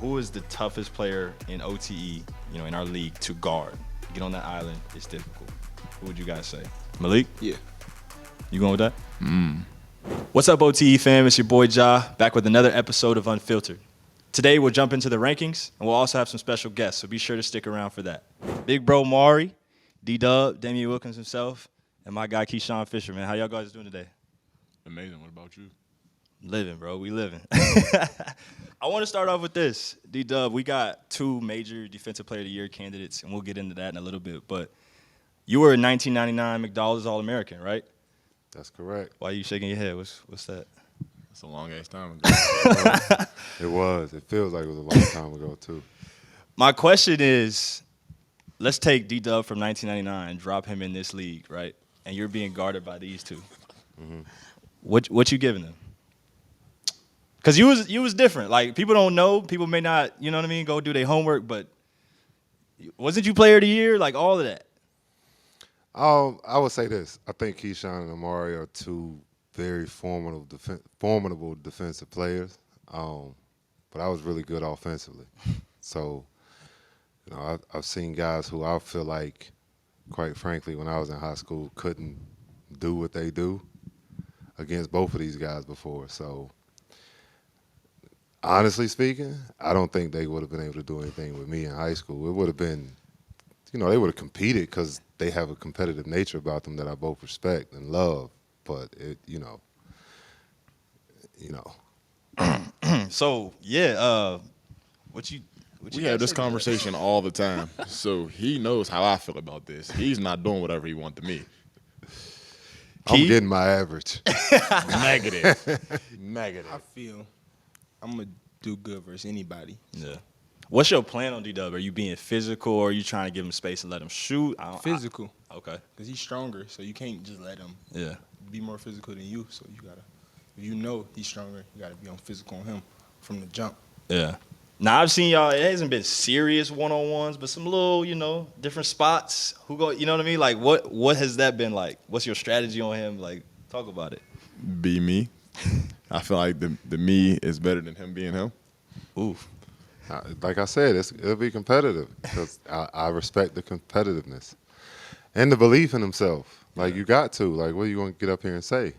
who is the toughest player in OTE, in our league to guard? Get on that island, it's difficult. Who would you guys say? Malik? Yeah. You going with that? What's up, OTE fam? It's your boy Ja, back with another episode of Unfiltered. Today, we'll jump into the rankings, and we'll also have some special guests, so be sure to stick around for that. Big bro Mari, D-Dub, Damien Wilkins himself, and my guy Keyshawn Fisher, man. How y'all guys doing today? Amazing. What about you? Living, bro. We living. I want to start off with this. D-Dub, we got two major Defensive Player of the Year candidates, and we'll get into that in a little bit. But you were a 1999 McDonald's All-American, right? That's correct. Why are you shaking your head? What's that? It's a long-ass time ago. It was. It feels like it was a long time ago, too. My question is, let's take D-Dub from 1999, drop him in this league, right? And you're being guarded by these two. Mm-hmm. What you giving them? Because you was different. Like, people don't know. People may not, you know what I mean, go do their homework. But wasn't you player of the year? Like, all of that. I would say this. I think Keyshawn and Amari are two very formidable defensive players. But I was really good offensively. So, I've seen guys who I feel like, quite frankly, when I was in high school, couldn't do what they do against both of these guys before. So, honestly speaking, I don't think they would have been able to do anything with me in high school. It would have been, they would have competed because they have a competitive nature about them that I both respect and love. But So, yeah, We have this conversation all the time, so he knows how I feel about this. He's not doing whatever he wants to me. I'm getting my average. Negative. I feel I'm going to do good versus anybody. Yeah. What's your plan on D-Dub? Are you being physical, or are you trying to give him space and let him shoot? Physical. Okay. Because he's stronger, so you can't just let him be more physical than you. So you got to, if you know he's stronger, you got to be on physical on him from the jump. Yeah. Now, I've seen y'all, it hasn't been serious one-on-ones, but some little, different spots. Who go, you know what I mean? Like, what has that been like? What's your strategy on him? Like, talk about it. Be me. I feel like the me is better than him being him. Oof. Like I said, it'll be competitive because I respect the competitiveness and the belief in himself. Like, you got to. Like, what are you going to get up here and say?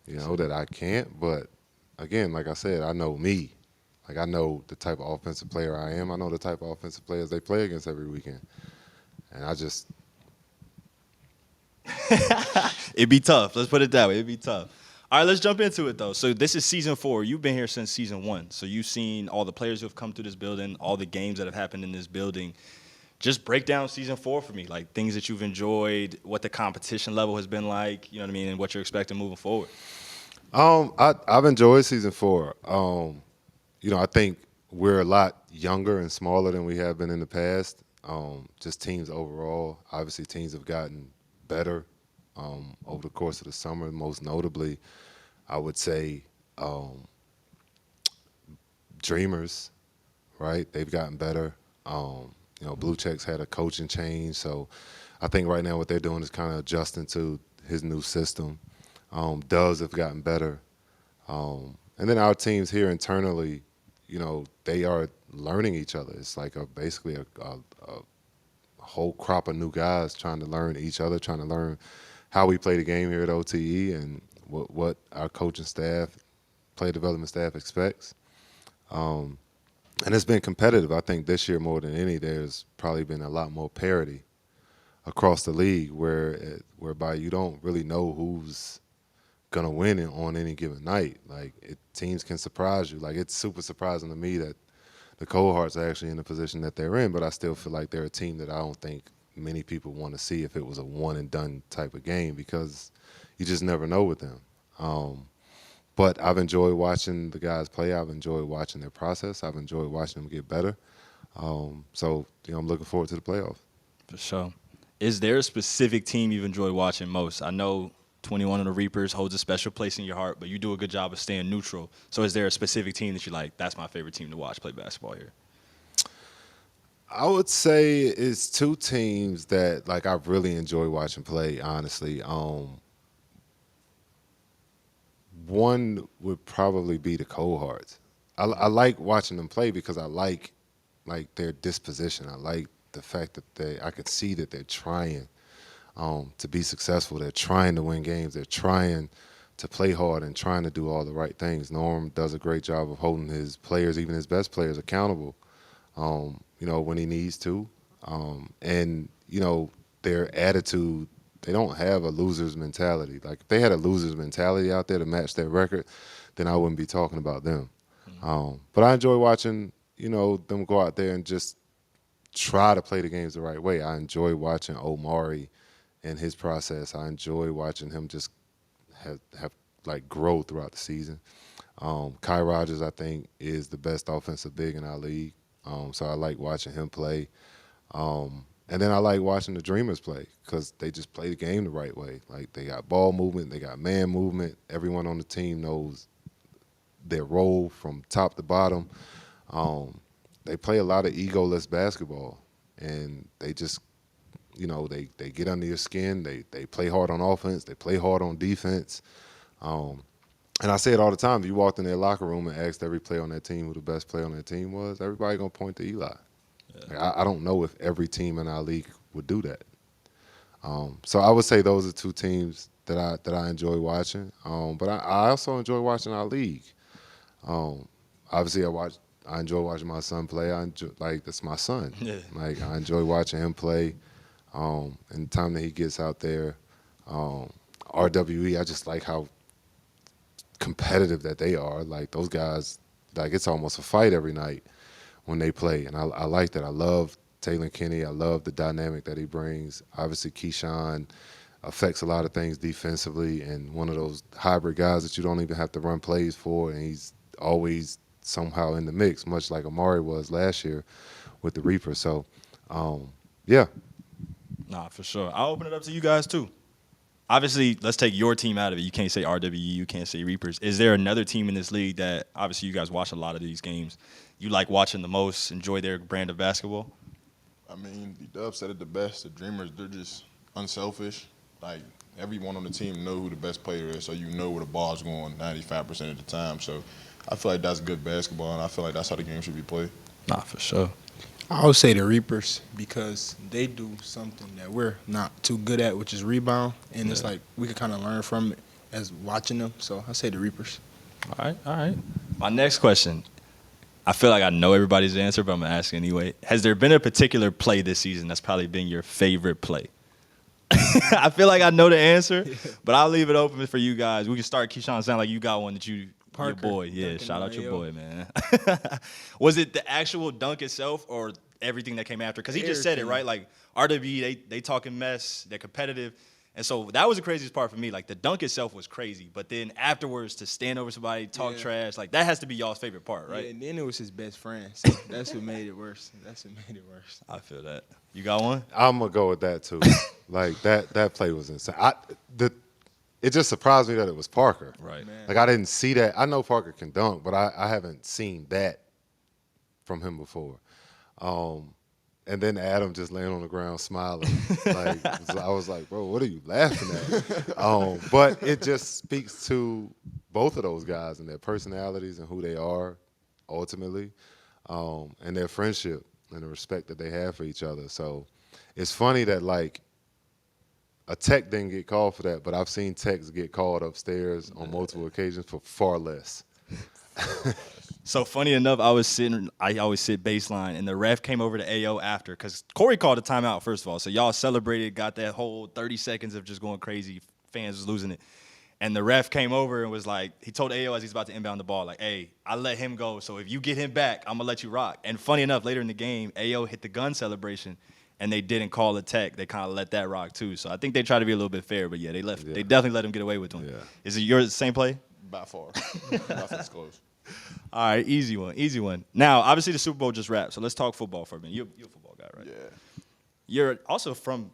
That I can't. But, again, like I said, I know me. Like, I know the type of offensive player I am. I know the type of offensive players they play against every weekend. And I just... It'd be tough. Let's put it that way. It'd be tough. All right, let's jump into it, though. So this is season 4. You've been here since season 1. So you've seen all the players who have come through this building, all the games that have happened in this building. Just break down season 4 for me, like things that you've enjoyed, what the competition level has been like, you know what I mean, and what you're expecting moving forward. I've enjoyed season 4. I think we're a lot younger and smaller than we have been in the past. Just teams overall. Obviously, teams have gotten better over the course of the summer. Most notably, I would say Dreamerz, right? They've gotten better. Blue Check's had a coaching change. So I think right now what they're doing is kind of adjusting to his new system. Doves have gotten better. And then our teams here internally, they are learning each other. It's like basically a whole crop of new guys trying to learn each other, trying to learn how we play the game here at OTE and what our coaching staff, play development staff expects. And it's been competitive. I think this year more than any, there's probably been a lot more parity across the league whereby you don't really know who's going to win it on any given night. Like, teams can surprise you. Like, it's super surprising to me that the cohorts are actually in the position that they're in, but I still feel like they're a team that I don't think many people want to see if it was a one-and-done type of game because you just never know with them. But I've enjoyed watching the guys play. I've enjoyed watching their process. I've enjoyed watching them get better. So, I'm looking forward to the playoffs. For sure. Is there a specific team you've enjoyed watching most? I know 21 of the Reapers holds a special place in your heart, but you do a good job of staying neutral. So is there a specific team that you like, that's my favorite team to watch play basketball here? I would say it's two teams that, like, I really enjoy watching play, honestly. One would probably be the Cold Hearts. I like watching them play because I like their disposition. I like the fact that I could see that they're trying to be successful. They're trying to win games. They're trying to play hard and trying to do all the right things. Norm does a great job of holding his players, even his best players, accountable, when he needs to. And, their attitude, they don't have a loser's mentality. Like, if they had a loser's mentality out there to match their record, then I wouldn't be talking about them. But I enjoy watching, them go out there and just try to play the games the right way. I enjoy watching Omari and his process. I enjoy watching him just have grow throughout the season. Kai Rogers, I think, is the best offensive big in our league. So I like watching him play. And then I like watching the Dreamers play because they just play the game the right way. Like, they got ball movement, they got man movement. Everyone on the team knows their role from top to bottom. They play a lot of egoless basketball, and they just, they get under your skin. They play hard on offense. They play hard on defense. And I say it all the time. If you walked in their locker room and asked every player on that team who the best player on their team was, everybody going to point to Eli. Yeah. Like, I don't know if every team in our league would do that. So I would say those are two teams that I enjoy watching. But I also enjoy watching our league. Obviously, I enjoy watching my son play. That's my son. Yeah. Like, I enjoy watching him play. And the time that he gets out there, RWE, I just like how competitive that they are. Like, those guys, it's almost a fight every night when they play. And I like that. I love Taylor Kinney. I love the dynamic that he brings. Obviously, Keyshawn affects a lot of things defensively, and one of those hybrid guys that you don't even have to run plays for, and he's always somehow in the mix, much like Amari was last year with the Reaper. So, yeah. Nah, for sure. I'll open it up to you guys, too. Obviously, let's take your team out of it. You can't say RWE, you can't say Reapers. Is there another team in this league that, obviously, you guys watch a lot of these games, you like watching the most, enjoy their brand of basketball? I mean, D-Dub said it the best. The Dreamers, they're just unselfish. Like, everyone on the team know who the best player is, so you know where the ball's going 95% of the time. So I feel like that's good basketball, and I feel like that's how the game should be played. Nah, for sure. I would say the Reapers because they do something that we're not too good at, which is rebound, and it's like we can kind of learn from it as watching them. So I say the Reapers. All right. My next question, I feel like I know everybody's answer, but I'm going to ask anyway. Has there been a particular play this season that's probably been your favorite play? I feel like I know the answer, but I'll leave it open for you guys. We can start, Keyshawn, sound like you got one that you – your boy. Yeah, shout out your boy, man. Was it the actual dunk itself or everything that came after? Because he just said it, right? Like, RWE, they talking mess, they're competitive. And so that was the craziest part for me. Like, the dunk itself was crazy. But then afterwards, to stand over somebody, talk trash, like, that has to be y'all's favorite part, right? Yeah, and then it was his best friend. So that's what made it worse. I feel that. You got one? I'm going to go with that, too. Like, that play was insane. It just surprised me that it was Parker. Right. Man. Like, I didn't see that. I know Parker can dunk, but I haven't seen that from him before. And then Adam just laying on the ground smiling. Like, I was like, bro, what are you laughing at? But it just speaks to both of those guys and their personalities and who they are ultimately, and their friendship and the respect that they have for each other. So it's funny that, like, a tech didn't get called for that, but I've seen techs get called upstairs on multiple occasions for far less. So funny enough, I always sit baseline, and the ref came over to AO after because Corey called a timeout, first of all. So y'all celebrated, got that whole 30 seconds of just going crazy. Fans was losing it. And the ref came over and was like, he told AO as he's about to inbound the ball, like, hey, I let him go, so if you get him back, I'm going to let you rock. And funny enough, later in the game, AO hit the gun celebration, and they didn't call a tech. They kind of let that rock, too. So I think they try to be a little bit fair, but, yeah, they definitely let him get away with one. Yeah. Is it yours, same play? By far. Nothing's close. All right, easy one. Now, obviously, the Super Bowl just wrapped, so let's talk football for a minute. You're a football guy, right? Yeah. You're also from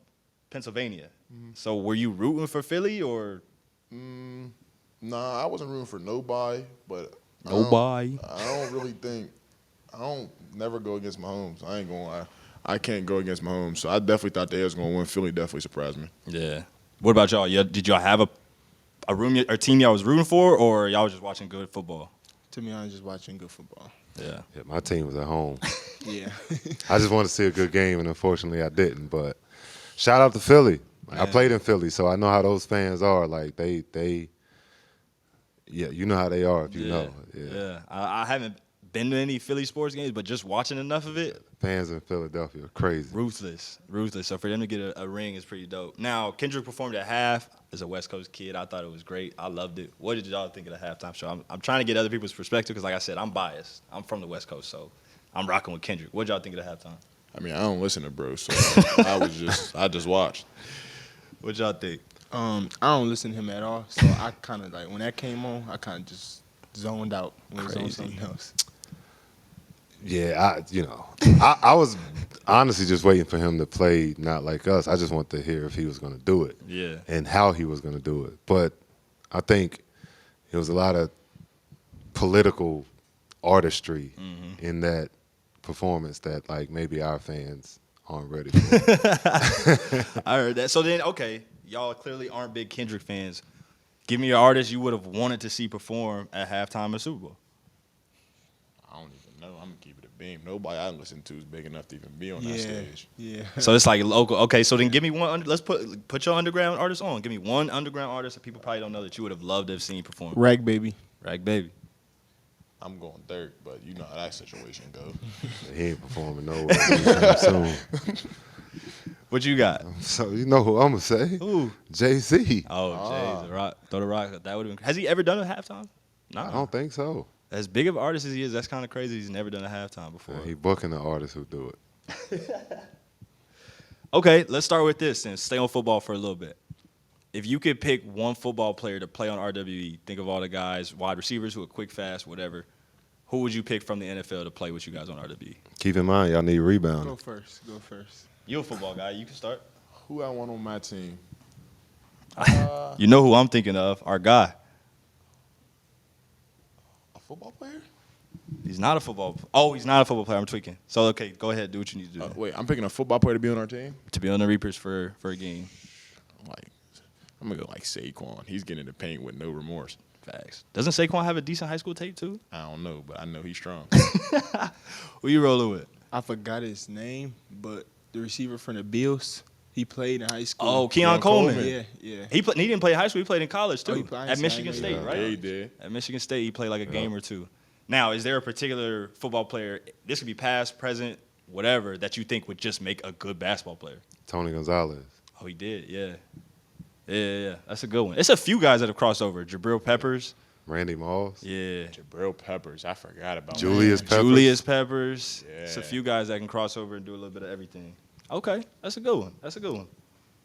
Pennsylvania. Mm-hmm. So were you rooting for Philly or? Nah, I wasn't rooting for nobody, but I don't really think – I don't never go against Mahomes. I ain't going to lie. I can't go against Mahomes, so I definitely thought they was going to win. Philly definitely surprised me. Yeah. What about y'all? Did y'all have a room or team y'all was rooting for, or y'all was just watching good football? To be honest, just watching good football. Yeah. Yeah, my team was at home. Yeah. I just wanted to see a good game, and unfortunately, I didn't. But shout out to Philly. Like, I Man. played in Philly, so I know how those fans are. Like yeah, you know how they are if you know. Yeah. I haven't been to any Philly sports games, but just watching enough of it, Fans in Philadelphia are crazy. ruthless. So for them to get a ring is pretty dope. Now, Kendrick performed at half. As a West Coast kid, I thought it was great. I loved it. What did y'all think of the halftime show? I'm trying to get other people's perspective because, like I said, I'm biased. I'm from the West Coast, so I'm rocking with Kendrick. What did y'all think of the halftime? I mean, I don't listen to bro, so I just watched. What y'all think? I don't listen to him at all, so I kind of like when that came on, I kind of just zoned out when it was on Crazy. something else. Yeah, I was honestly just waiting for him to play Not Like Us. I just wanted to hear if he was going to do it. Yeah. And how he was going to do it. But I think it was a lot of political artistry in that performance that, like, maybe our fans aren't ready for. I heard that. So then, okay, y'all clearly aren't big Kendrick fans. Give me your artist you would have wanted to see perform at halftime of Super Bowl. I don't even know. I'm gonna keep it a beam. Nobody I listen to is big enough to even be on that stage. Yeah. So it's like local. Okay, so then give me one. Let's put your underground artist on. Give me one underground artist that people probably don't know that you would have loved to have seen perform. Rag Baby. Rag Baby. I'm going Dirk, but you know how that situation goes. He ain't performing nowhere anytime soon. What you got? So you know who I'm going to say? Ooh. Jay-Z. Oh, Jay, the rock, throw the rock. That would have been. Has he ever done a halftime? No. I don't think so. As big of an artist as he is, that's kind of crazy. He's never done a halftime before. He booking the artists who do it. Okay, let's start with this and stay on football for a little bit. If you could pick one football player to play on RWE, think of all the guys, wide receivers who are quick, fast, whatever. Who would you pick from the NFL to play with you guys on RWE? Keep in mind, y'all need Go rebounding. first. Go first. You're a football guy. You can start. Who I want on my team? You know who I'm thinking of, our guy. A football player? He's not a football. Oh, he's not a football player. I'm tweaking. So, okay, go ahead. Do what you need to do Wait, I'm picking a football player to be on our team? to be on the Reapers for a game. I'm going to go like Saquon. He's getting in the paint with no remorse. Facts. Doesn't Saquon have a decent high school tape, too? I don't know, but I know he's strong. Who you rolling with? I forgot his name, but the receiver from the Bills, he played in high school. Oh, Keon Coleman. Yeah. He didn't play in high school. He played in college, too. Oh, he played- At I Michigan know State, that. right? Yeah, he did. At Michigan State, he played like a game or two. Now, is there a particular football player, this could be past, present, whatever, that you think would just make a good basketball player? Tony Gonzalez. Oh, he did, yeah. Yeah. That's a good one. It's a few guys that have crossed over. Jabril Peppers. Randy Moss. Yeah. Jabril Peppers. I forgot about Julius that. Peppers. Julius Peppers. Yeah. It's a few guys that can cross over and do a little bit of everything. Okay, that's a good one.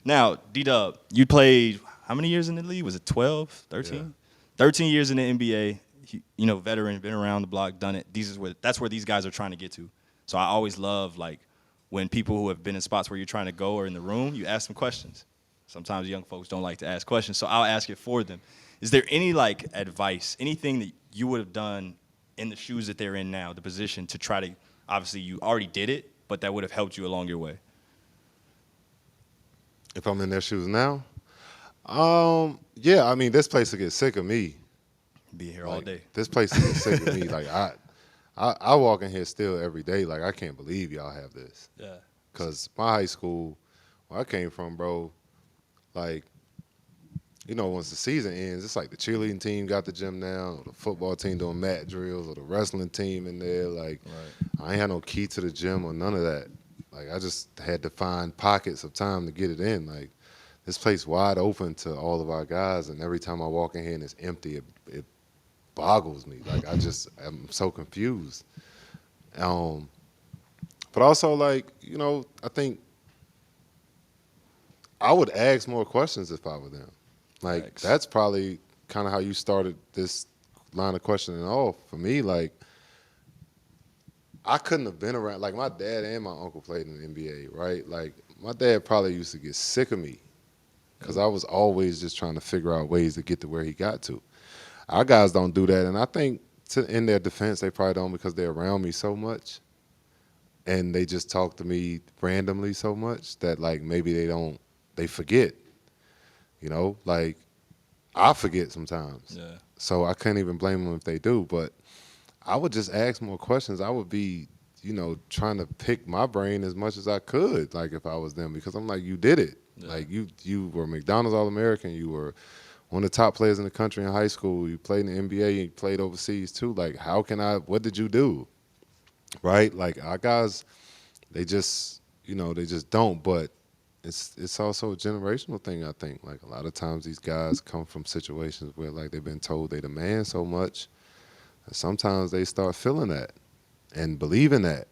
Now, D-Dub, you played how many years in the league? Was it 12, 13? Yeah. 13 years in the NBA. You know, veteran, been around the block, done it. That's where these guys are trying to get to. So I always love, like, when people who have been in spots where you're trying to go or in the room, you ask them questions. Sometimes young folks don't like to ask questions, so I'll ask it for them. Is there any, like, advice, anything that you would have done in the shoes that they're in now, the position, to try to, obviously you already did it, but that would have helped you along your way? If I'm in their shoes now? Yeah, I mean, this place will get sick of me. Be here all Like, day. This place will get sick of me. Like, I walk in here still every day. Like, I can't believe y'all have this. Yeah. Because my high school, where I came from, bro, like, you know, once the season ends, it's like the cheerleading team got the gym now, or the football team doing mat drills, or the wrestling team in there. Like, I ain't had no key to the gym or none of that. Like, I just had to find pockets of time to get it in. Like, this place wide open to all of our guys, and every time I walk in here and it's empty, it boggles me. Like, I'm so confused. But also, like, you know, I think I would ask more questions if I were them. Like, Thanks. That's probably kind of how you started this line of questioning off. For me, like, I couldn't have been around. Like, my dad and my uncle played in the NBA, right? Like, my dad probably used to get sick of me because I was always just trying to figure out ways to get to where he got to. Our guys don't do that, and I think in their defense, they probably don't because they're around me so much, and they just talk to me randomly so much that, like, maybe they forget. You know, like, I forget sometimes. Yeah. So I can't even blame them if they do. But I would just ask more questions. I would be, trying to pick my brain as much as I could, like if I was them, because I'm like, you did it. Yeah. Like you were McDonald's All-American. You were one of the top players in the country in high school. You played in the NBA. You played overseas too. Like, what did you do? Right? Like our guys, they just don't. But it's also a generational thing, I think. Like a lot of times these guys come from situations where like they've been told they demand so much, and sometimes they start feeling that and believing that.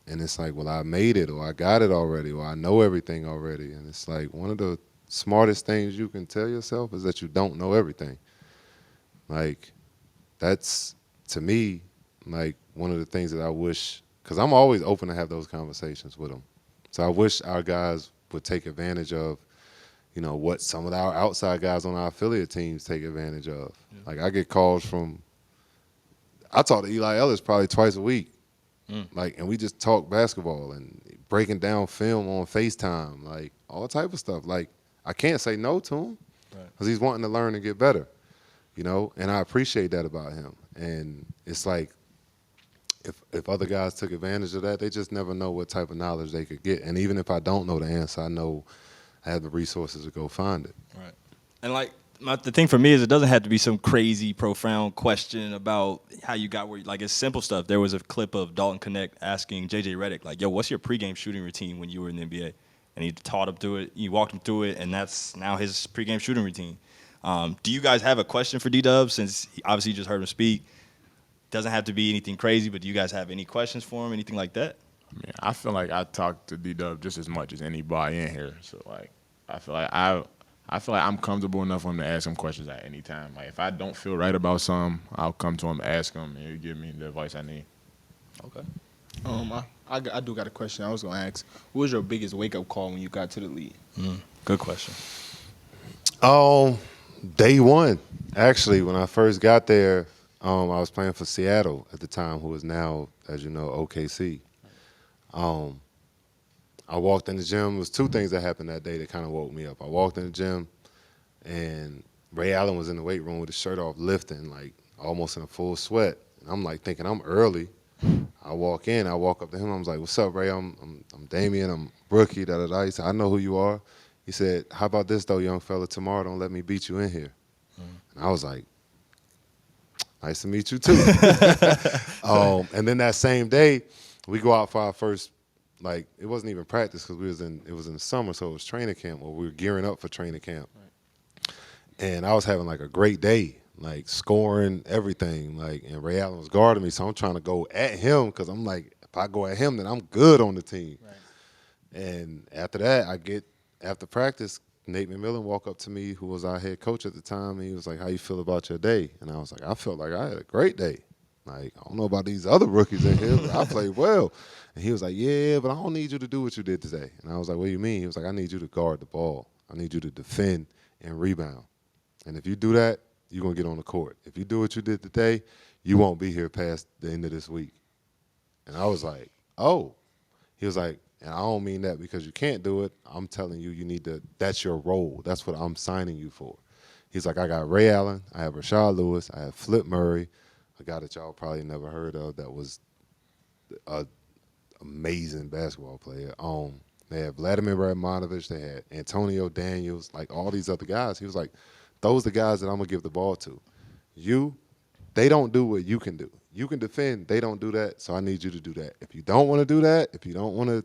And it's like, well, I made it, or I got it already, or I know everything already. And it's like one of the smartest things you can tell yourself is that you don't know everything. Like that's, to me, like one of the things that I wish, because I'm always open to have those conversations with them. So I wish our guys would take advantage of, what some of our outside guys on our affiliate teams take advantage of. Yeah. Like I get calls I talk to Eli Ellis probably twice a week. Like, and we just talk basketball and breaking down film on FaceTime, like all type of stuff. Like I can't say no to him because he's wanting to learn and get better, and I appreciate that about him. And it's like, if other guys took advantage of that, they just never know what type of knowledge they could get. And even if I don't know the answer, I know I have the resources to go find it. Right. And like the thing for me is it doesn't have to be some crazy, profound question about how you got where. Like it's simple stuff. There was a clip of Dalton Connect asking JJ Redick, like, "Yo, what's your pregame shooting routine when you were in the NBA?" And he taught him through it. He walked him through it, and that's now his pregame shooting routine. Do you guys have a question for D-Dub? Since obviously you just heard him speak. Doesn't have to be anything crazy, but do you guys have any questions for him, anything like that? I mean, I feel like I talk to D-Dub just as much as anybody in here. So, like, I feel like I'm comfortable enough for him to ask him questions at any time. Like, if I don't feel right about something, I'll come to him, ask him, and he'll give me the advice I need. Okay. I do got a question. I was gonna ask, what was your biggest wake up call when you got to the league? Good question. Day one, actually, when I first got there, I was playing for Seattle at the time, who is now, as you know, OKC. I walked in the gym. There was two things that happened that day that kind of woke me up. I walked in the gym, and Ray Allen was in the weight room with his shirt off, lifting, like almost in a full sweat. And I'm like thinking I'm early. I walk up to him. I was like, "What's up, Ray? I'm Damien. I'm rookie." Da da da. He said, "I know who you are." He said, "How about this though, young fella? Tomorrow, don't let me beat you in here." And I was like, "Nice to meet you too." And then that same day, we go out for our first, like, it wasn't even practice because it was in the summer, so it was training camp, or we were gearing up for training camp. Right. And I was having like a great day, like scoring everything, like, and Ray Allen was guarding me, so I'm trying to go at him because I'm like, if I go at him, then I'm good on the team. Right. And after that, after practice, Nate McMillan walked up to me, who was our head coach at the time, and he was like, "How you feel about your day?" And I was like, "I felt like I had a great day. Like, I don't know about these other rookies in here, but I played well." And he was like, "Yeah, but I don't need you to do what you did today." And I was like, "What do you mean?" He was like, "I need you to guard the ball. I need you to defend and rebound. And if you do that, you're going to get on the court. If you do what you did today, you won't be here past the end of this week." And I was like, "Oh." He was like, "And I don't mean that because you can't do it. I'm telling you, that's your role. That's what I'm signing you for." He's like, "I got Ray Allen. I have Rashard Lewis. I have Flip Murray, a guy that y'all probably never heard of that was an amazing basketball player. They had Vladimir Radmanovich. They had Antonio Daniels, like all these other guys." He was like, "Those are the guys that I'm going to give the ball to. They don't do what you can do. You can defend. They don't do that, so I need you to do that. If you don't want to do that, if you don't want to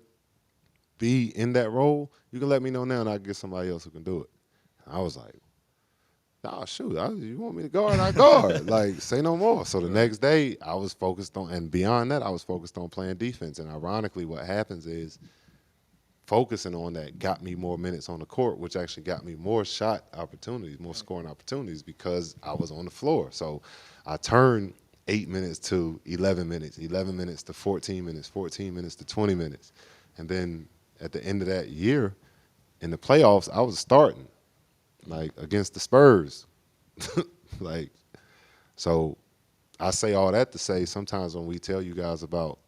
be in that role, you can let me know now, and I'll get somebody else who can do it." And I was like, "Nah, shoot, you want me to guard, I guard." Like, say no more. So the next day, I was focused on, and beyond that, I was focused on playing defense. And ironically, what happens is focusing on that got me more minutes on the court, which actually got me more shot opportunities, more scoring opportunities because I was on the floor. So I turned 8 minutes to 11 minutes, 11 minutes to 14 minutes, 14 minutes to 20 minutes. And then at the end of that year, in the playoffs, I was starting, like, against the Spurs. Like, so I say all that to say sometimes when we tell you guys about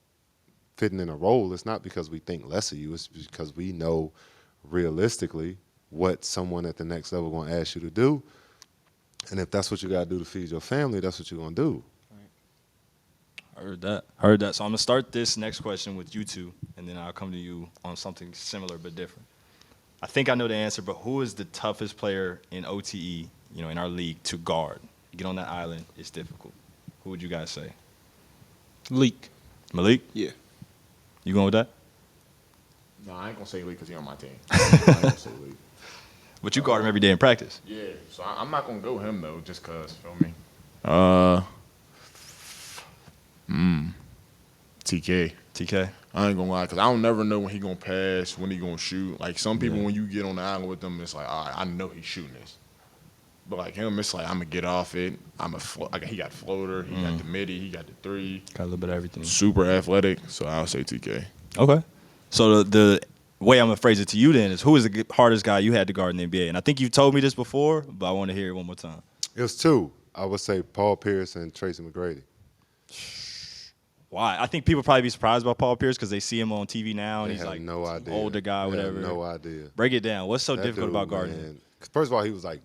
fitting in a role, it's not because we think less of you. It's because we know realistically what someone at the next level going to ask you to do. And if that's what you got to do to feed your family, that's what you're going to do. Heard that. So I'm going to start this next question with you two, and then I'll come to you on something similar but different. I think I know the answer, but who is the toughest player in OTE, in our league to guard? Get on that island, it's difficult. Who would you guys say? Leak. Malik? Yeah. You going with that? No, I ain't gonna say Lee because he on my team. I ain't gonna say Lee. But you guard him every day in practice. Yeah, so I'm not gonna go him though, just cause. Feel me? TK. TK? I ain't gonna lie, cause I don't never know when he gonna pass, when he gonna shoot. Like some people, when you get on the island with them, it's like, all right, I know he's shooting this. But like him, it's like I'm gonna get off it. He got floater, he got the midi, he got the three. Got a little bit of everything. Super athletic, so I'll say TK. Okay. So the way I'm gonna phrase it to you then is, who is the hardest guy you had to guard in the NBA? And I think you've told me this before, but I want to hear it one more time. It was two. I would say Paul Pierce and Tracy McGrady. Why? I think people probably be surprised by Paul Pierce because they see him on TV now and They he's have like no some idea. older guy, They whatever. have no idea. Break it down. What's so That difficult dude, about guarding him? man, 'cause first of all, he was like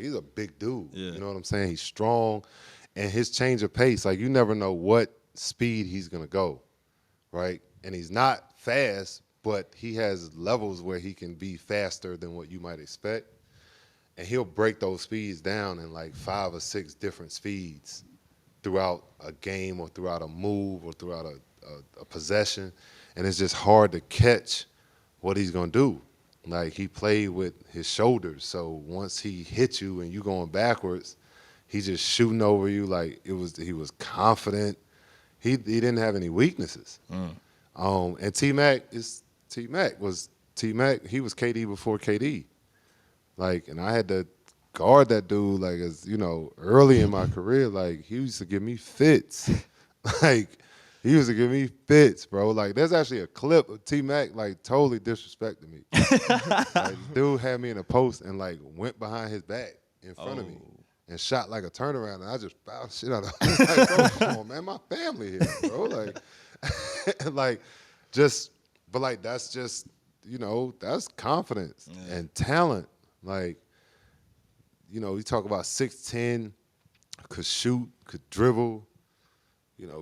he's a big dude. Yeah. You know what I'm saying? He's strong, and his change of pace, like you never know what speed he's gonna go, right? And he's not fast, but he has levels where he can be faster than what you might expect, and he'll break those speeds down in like 5 or 6 different speeds throughout a game or throughout a move or throughout a possession, and it's just hard to catch what he's gonna do. Like he played with his shoulders, so once he hit you and you going backwards, he's just shooting over you like he was confident. He didn't have any weaknesses. And T-Mac. He was KD before KD. Like, and I had to guard that dude like as early in my career. Like he used to give me fits. Like he used to give me fits, bro. Like there's actually a clip of T-Mac like totally disrespecting me. Like, dude had me in a post and like went behind his back in front of me and shot like a turnaround, and I just fouled shit out of him. Like, bro, come on, man, my family here, bro. Like, but like that's just that's confidence and talent. Like, you talk about 6'10", could shoot, could dribble,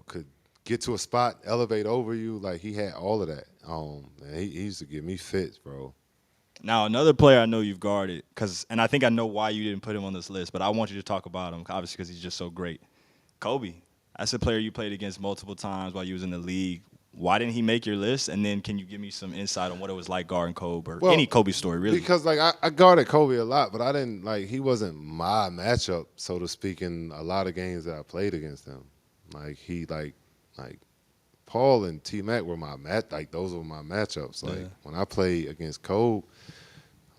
could get to a spot, elevate over you. Like he had all of that. And he used to give me fits, bro. Now, another player I know you've guarded, and I think I know why you didn't put him on this list, but I want you to talk about him, obviously because he's just so great. Kobe, that's a player you played against multiple times while you was in the league. Why didn't he make your list? And then can you give me some insight on what it was like guarding Kobe or any Kobe story, really? Because, like, I guarded Kobe a lot, but I didn't, like, he wasn't my matchup, so to speak, in a lot of games that I played against him. Like, Paul and T-Mac were my those were my matchups. Like, when I played against Kobe,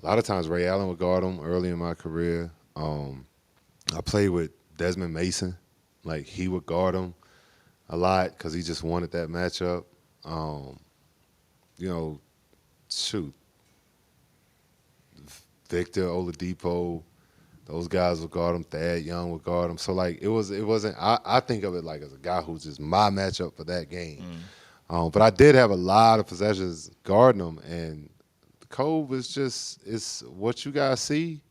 a lot of times Ray Allen would guard him early in my career. I played with Desmond Mason. Like, he would guard him a lot because he just wanted that matchup. Victor Oladipo, those guys would guard him. Thad Young would guard him. So, like, it wasn't. I think of it like as a guy who's just my matchup for that game. But I did have a lot of possessions guarding him, and Kobe is it's what you guys see.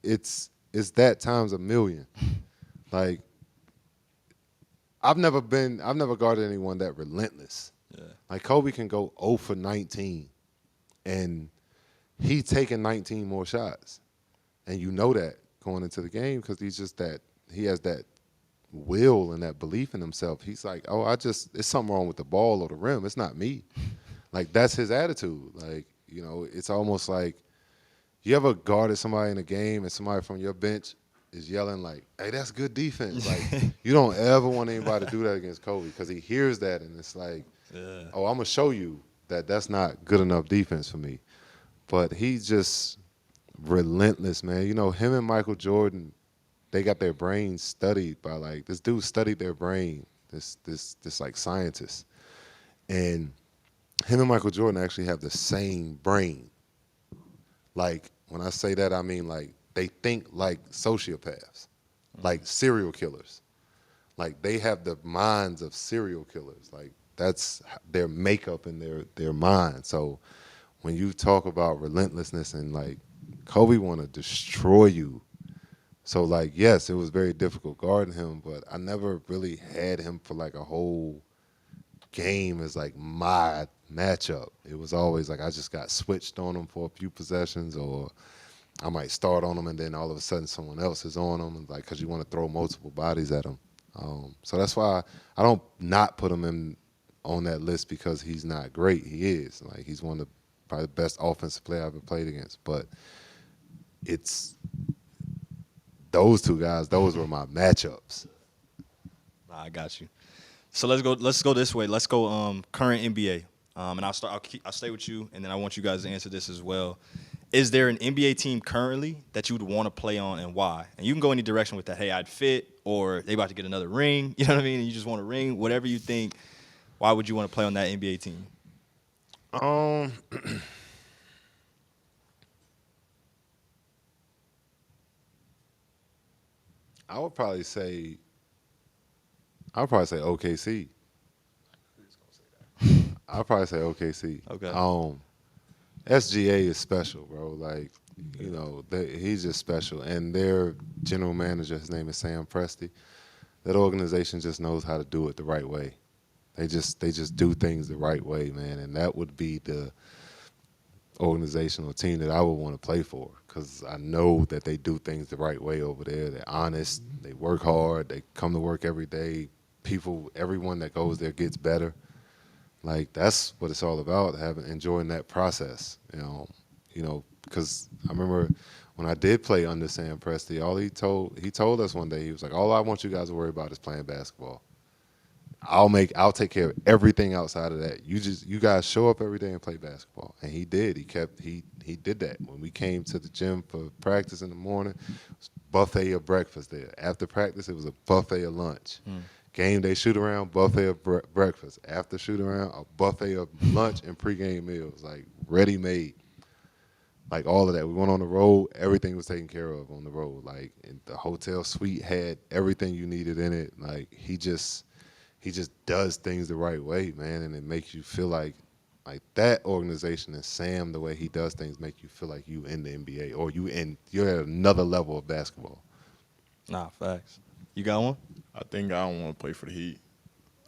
It's that times a million. Like, I've never guarded anyone that relentless. Yeah. Like Kobe can go 0 for 19, and he taking 19 more shots, and you know that going into the game because he has that will and that belief in himself. He's like, it's something wrong with the ball or the rim. It's not me. Like, that's his attitude. Like, it's almost like you ever guarded somebody in a game and somebody from your bench is yelling like, hey, that's good defense. Like, you don't ever want anybody to do that against Kobe because he hears that and it's like, I'm going to show you that that's not good enough defense for me. But he's just relentless, man. Him and Michael Jordan, they got their brains studied by, like, this dude studied their brain, this like scientist. And him and Michael Jordan actually have the same brain. Like, when I say that, I mean, like, they think like sociopaths, like serial killers. Like, they have the minds of serial killers. Like, that's their makeup in their mind. So when you talk about relentlessness and, like, Kobe want to destroy you So, like, yes, it was very difficult guarding him, but I never really had him for, like, a whole game as, like, my matchup. It was always, like, I just got switched on him for a few possessions, or I might start on him and then all of a sudden someone else is on him, like, because you want to throw multiple bodies at him. So that's why I don't not put him in on that list because he's not great. He is. Like, he's one of the probably the best offensive player I've ever played against. But it's those two guys, those were my matchups. Nah, I got you. So let's go this way. Let's go current NBA. And I'll stay with you, and then I want you guys to answer this as well. Is there an NBA team currently that you would want to play on, and why? And you can go any direction with that. Hey, I'd fit, or they about to get another ring. You know what I mean? And you just want a ring. Whatever you think. Why would you want to play on that NBA team? I would probably say OKC. I'd probably say OKC. Okay. SGA is special, bro. Like, you know, he's just special. And their general manager, his name is Sam Presti. That organization just knows how to do it the right way. They just do things the right way, man. And that would be the organizational team that I would want to play for, because I know that they do things the right way over there. They're honest. They work hard. They come to work every day. Everyone that goes there gets better. Like, that's what it's all about, enjoying that process, you know, because I remember when I did play under Sam Presti, he told us one day, he was like, all I want you guys to worry about is playing basketball. I'll take care of everything outside of that. You guys show up every day and play basketball. And he did. He did that. When we came to the gym for practice in the morning, it was buffet of breakfast there. After practice, it was a buffet of lunch. Game day shoot around, buffet of breakfast. After shoot around, a buffet of lunch and pregame meals, like ready made. Like, all of that. We went on the road, everything was taken care of on the road. Like, and the hotel suite had everything you needed in it. Like, he just does things the right way, man, and it makes you feel like that organization and Sam, the way he does things, make you feel like you in the NBA, or you're at another level of basketball. Nah, facts. You got one? I think I don't want to play for the Heat.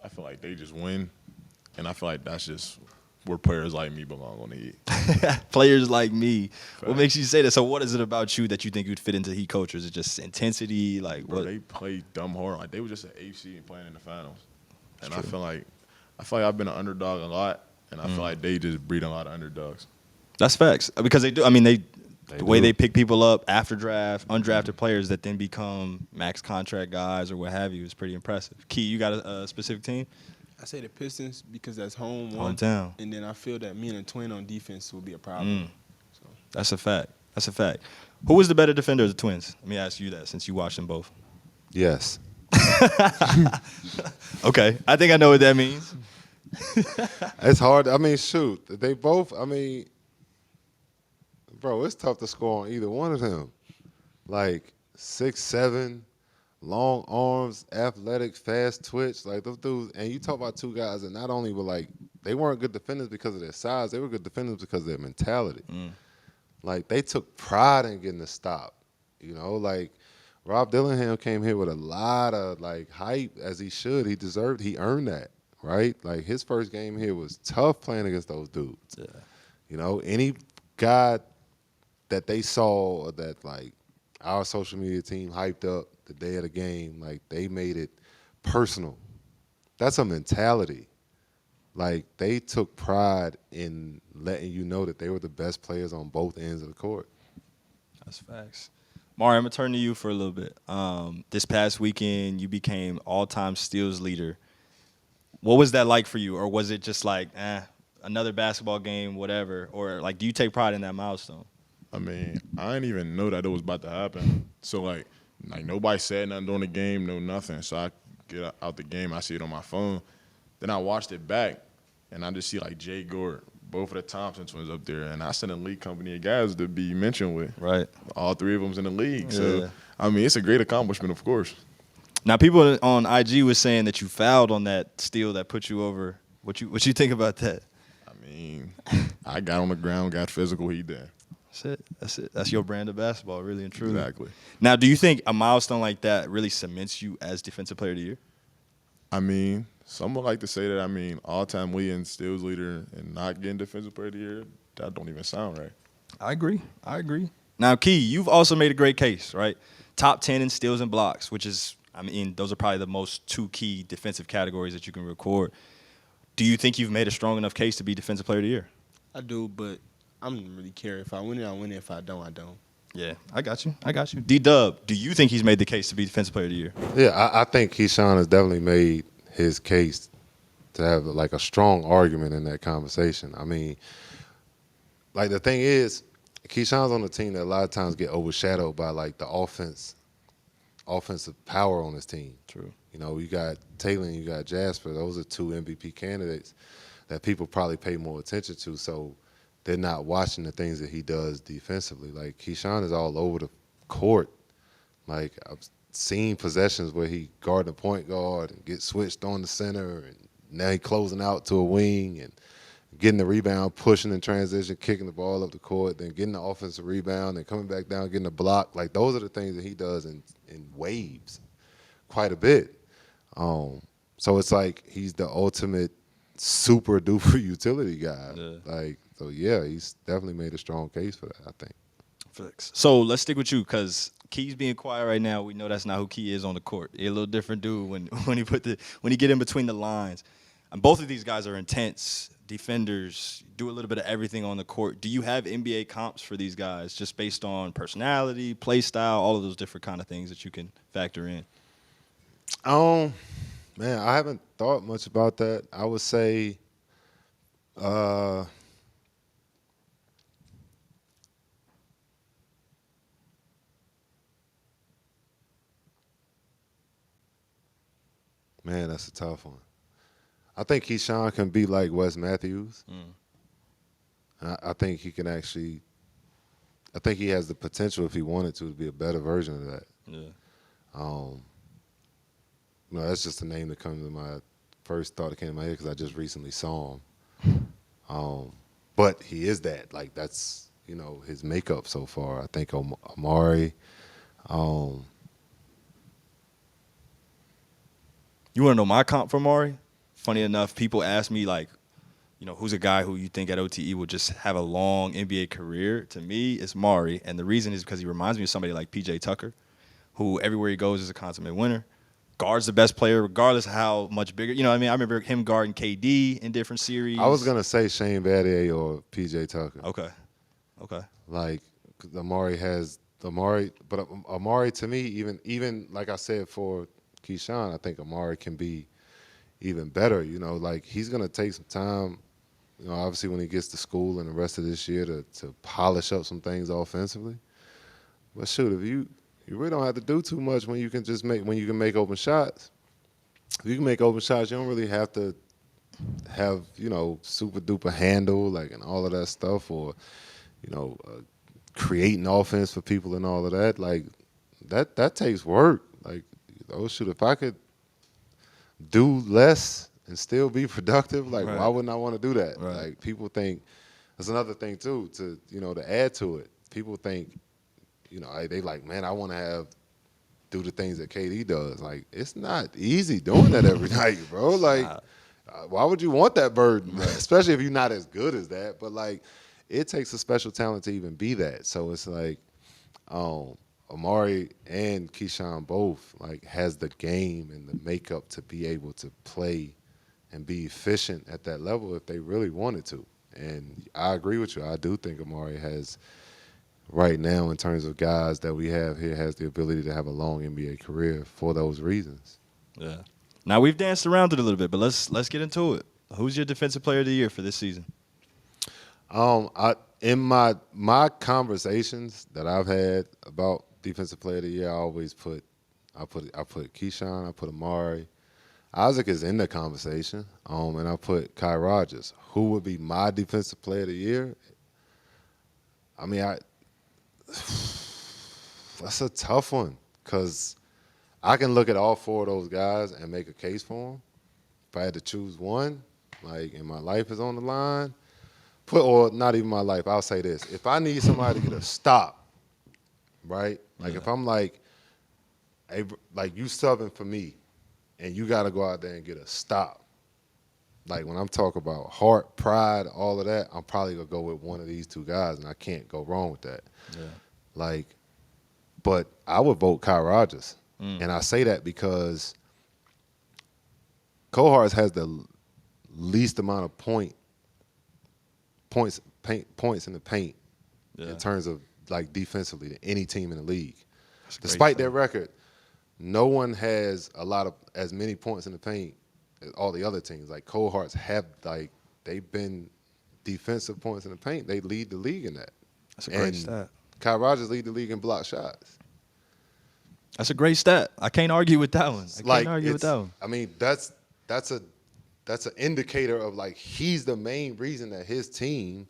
I feel like they just win, and I feel like that's just where players like me belong on the Heat. Players like me. Facts. What makes you say that? So what is it about you that you think you'd fit into Heat culture? Is it just intensity? Like, Bro, what? they play dumb hard. Like, they were just an AFC and playing in the finals. And I feel like I've been an underdog a lot, and I feel like they just breed a lot of underdogs. That's facts. Because they do. I mean, the way do. they pick people up after draft, undrafted players that then become max contract guys or what have you is pretty impressive. Key, you got a specific team? I say the Pistons because that's home one. Hometown. And then I feel that me and a twin on defense will be a problem. So. That's a fact. Who was the better defender of the Twins? Let me ask you that since you watched them both. Yes. Okay. I think I know what that means. It's hard. I mean, shoot. They both, I mean, bro, it's tough to score on either one of them. Like, 6'7", long arms, athletic, fast twitch. Like, those dudes, and you talk about two guys that not only were, like, they weren't good defenders because of their size, they were good defenders because of their mentality. Like, they took pride in getting a stop. You know, like, Rob Dillingham came here with a lot of, like, hype, as he should. He earned that, right? Like, his first game here was tough playing against those dudes. Yeah. You know, any guy that they saw or that, like, our social media team hyped up the day of the game, like, they made it personal. That's a mentality. Like, they took pride in letting you know that they were the best players on both ends of the court. That's facts. Mario, I'm going to turn to you for a little bit. This past weekend, you became all-time steals leader. What was that like for you? Or was it just like, another basketball game, whatever? Or, like, do you take pride in that milestone? I mean, I didn't even know that it was about to happen. So, like nobody said nothing during the game, no nothing. So I get out the game, I see it on my phone. Then I watched it back, and I just see, like, Jay Gord, both of the Thompson twins up there. And I sent a league company of guys to be mentioned with. Right. All three of them's in the league. Yeah. So, I mean, it's a great accomplishment, of course. Now, people on IG was saying that you fouled on that steal that put you over. What you think about that? I mean, I got on the ground, got physical, he did. That's it. That's it. That's your brand of basketball, really and truly. Exactly. Now, do you think a milestone like that really cements you as Defensive Player of the Year? I mean, some would like to say that. I mean, all-time leading steals leader and not getting Defensive Player of the Year. That don't even sound right. I agree. Now, Key, you've also made a great case, right? Top 10 in steals and blocks, which is, I mean, those are probably the most two key defensive categories that you can record. Do you think you've made a strong enough case to be Defensive Player of the Year? I do, but I don't really care. If I win it, I win it. If I don't, I don't. Yeah, I got you. D-Dub, do you think he's made the case to be Defensive Player of the Year? Yeah, I think Keyshawn has definitely made his case to have like a strong argument in that conversation. I mean, like the thing is, Keyshawn's on a team that a lot of times get overshadowed by like the offensive power on his team. True. You know, you got Taylor and you got Jasper. Those are two MVP candidates that people probably pay more attention to. So they're not watching the things that he does defensively. Like Keyshawn is all over the court. Like I've seen possessions where he guard the point guard and get switched on the center, and now he closing out to a wing and getting the rebound, pushing in transition, kicking the ball up the court, then getting the offensive rebound, and coming back down, getting a block. Like those are the things that he does in waves quite a bit. So it's like he's the ultimate super duper utility guy. Yeah. Like, so yeah, he's definitely made a strong case for that, I think. Flex. So let's stick with you because Key's being quiet right now. We know that's not who Key is on the court. He's a little different dude when he get in between the lines. And both of these guys are intense defenders, do a little bit of everything on the court. Do you have NBA comps for these guys just based on personality, play style, all of those different kind of things that you can factor in? Man, I haven't thought much about that. I would say, man, that's a tough one. I think Keyshawn can be like Wes Matthews. I think he can actually. I think he has the potential, if he wanted to be a better version of that. Yeah. No, that's just the name that comes to my first thought that came to my head because I just recently saw him. But he is that. Like, that's, you know, his makeup so far. I think Amari. You want to know my comp for Maury? Funny enough, people ask me, like, you know, who's a guy who you think at OTE will just have a long NBA career? To me, it's Maury. And the reason is because he reminds me of somebody like P.J. Tucker, who everywhere he goes is a consummate winner. Guards the best player regardless of how much bigger. You know what I mean? I remember him guarding KD in different series. I was going to say Shane Battier or P.J. Tucker. Okay. Like, Amari but Amari to me, even like I said for Keyshawn, I think Amari can be even better. You know, like he's going to take some time, you know, obviously when he gets to school and the rest of this year to polish up some things offensively. But shoot, if you really don't have to do too much when you can make open shots. If you can make open shots, you don't really have to have, you know, super duper handle like and all of that stuff, or, you know, creating offense for people and all of that. Like that takes work. Like, oh shoot, if I could do less and still be productive, like Right. why wouldn't I want to do that? Right. Like people think that's another thing too, to, you know, to add to it. People think, you know, they like, man, I want to do the things that KD does. Like, it's not easy doing that every night, bro. Like, why would you want that burden? Especially if you're not as good as that. But, like, it takes a special talent to even be that. So it's like Amari and Keyshawn both, like, has the game and the makeup to be able to play and be efficient at that level if they really wanted to. And I agree with you. I do think Amari has – right now, in terms of guys that we have here, has the ability to have a long NBA career for those reasons. Yeah. Now we've danced around it a little bit, but let's get into it. Who's your Defensive Player of the Year for this season? In my conversations that I've had about Defensive Player of the Year, I put Keyshawn, I put Amari. Isaac is in the conversation, and I put Kai Rogers. Who would be my Defensive Player of the Year? I mean, that's a tough one because I can look at all four of those guys and make a case for them. If I had to choose one, like, and my life is on the line, or not even my life, I'll say this. If I need somebody to get a stop, right? Like if I'm like, hey, like you subbing for me and you got to go out there and get a stop. Like when I'm talking about heart, pride, all of that, I'm probably going to go with one of these two guys and I can't go wrong with that. Yeah. Like, but I would vote Kyle Rogers. And I say that because Cohars has the least amount of points in the paint in terms of like defensively to any team in the league. Despite their record, no one has as many points in the paint as all the other teams. Like Cohorts have they've been defensive points in the paint. They lead the league in that. That's a great stat. Kyle Rogers lead the league in block shots. That's a great stat. I can't argue with that one. I can't argue with that one. I mean, that's an indicator of like he's the main reason that his team.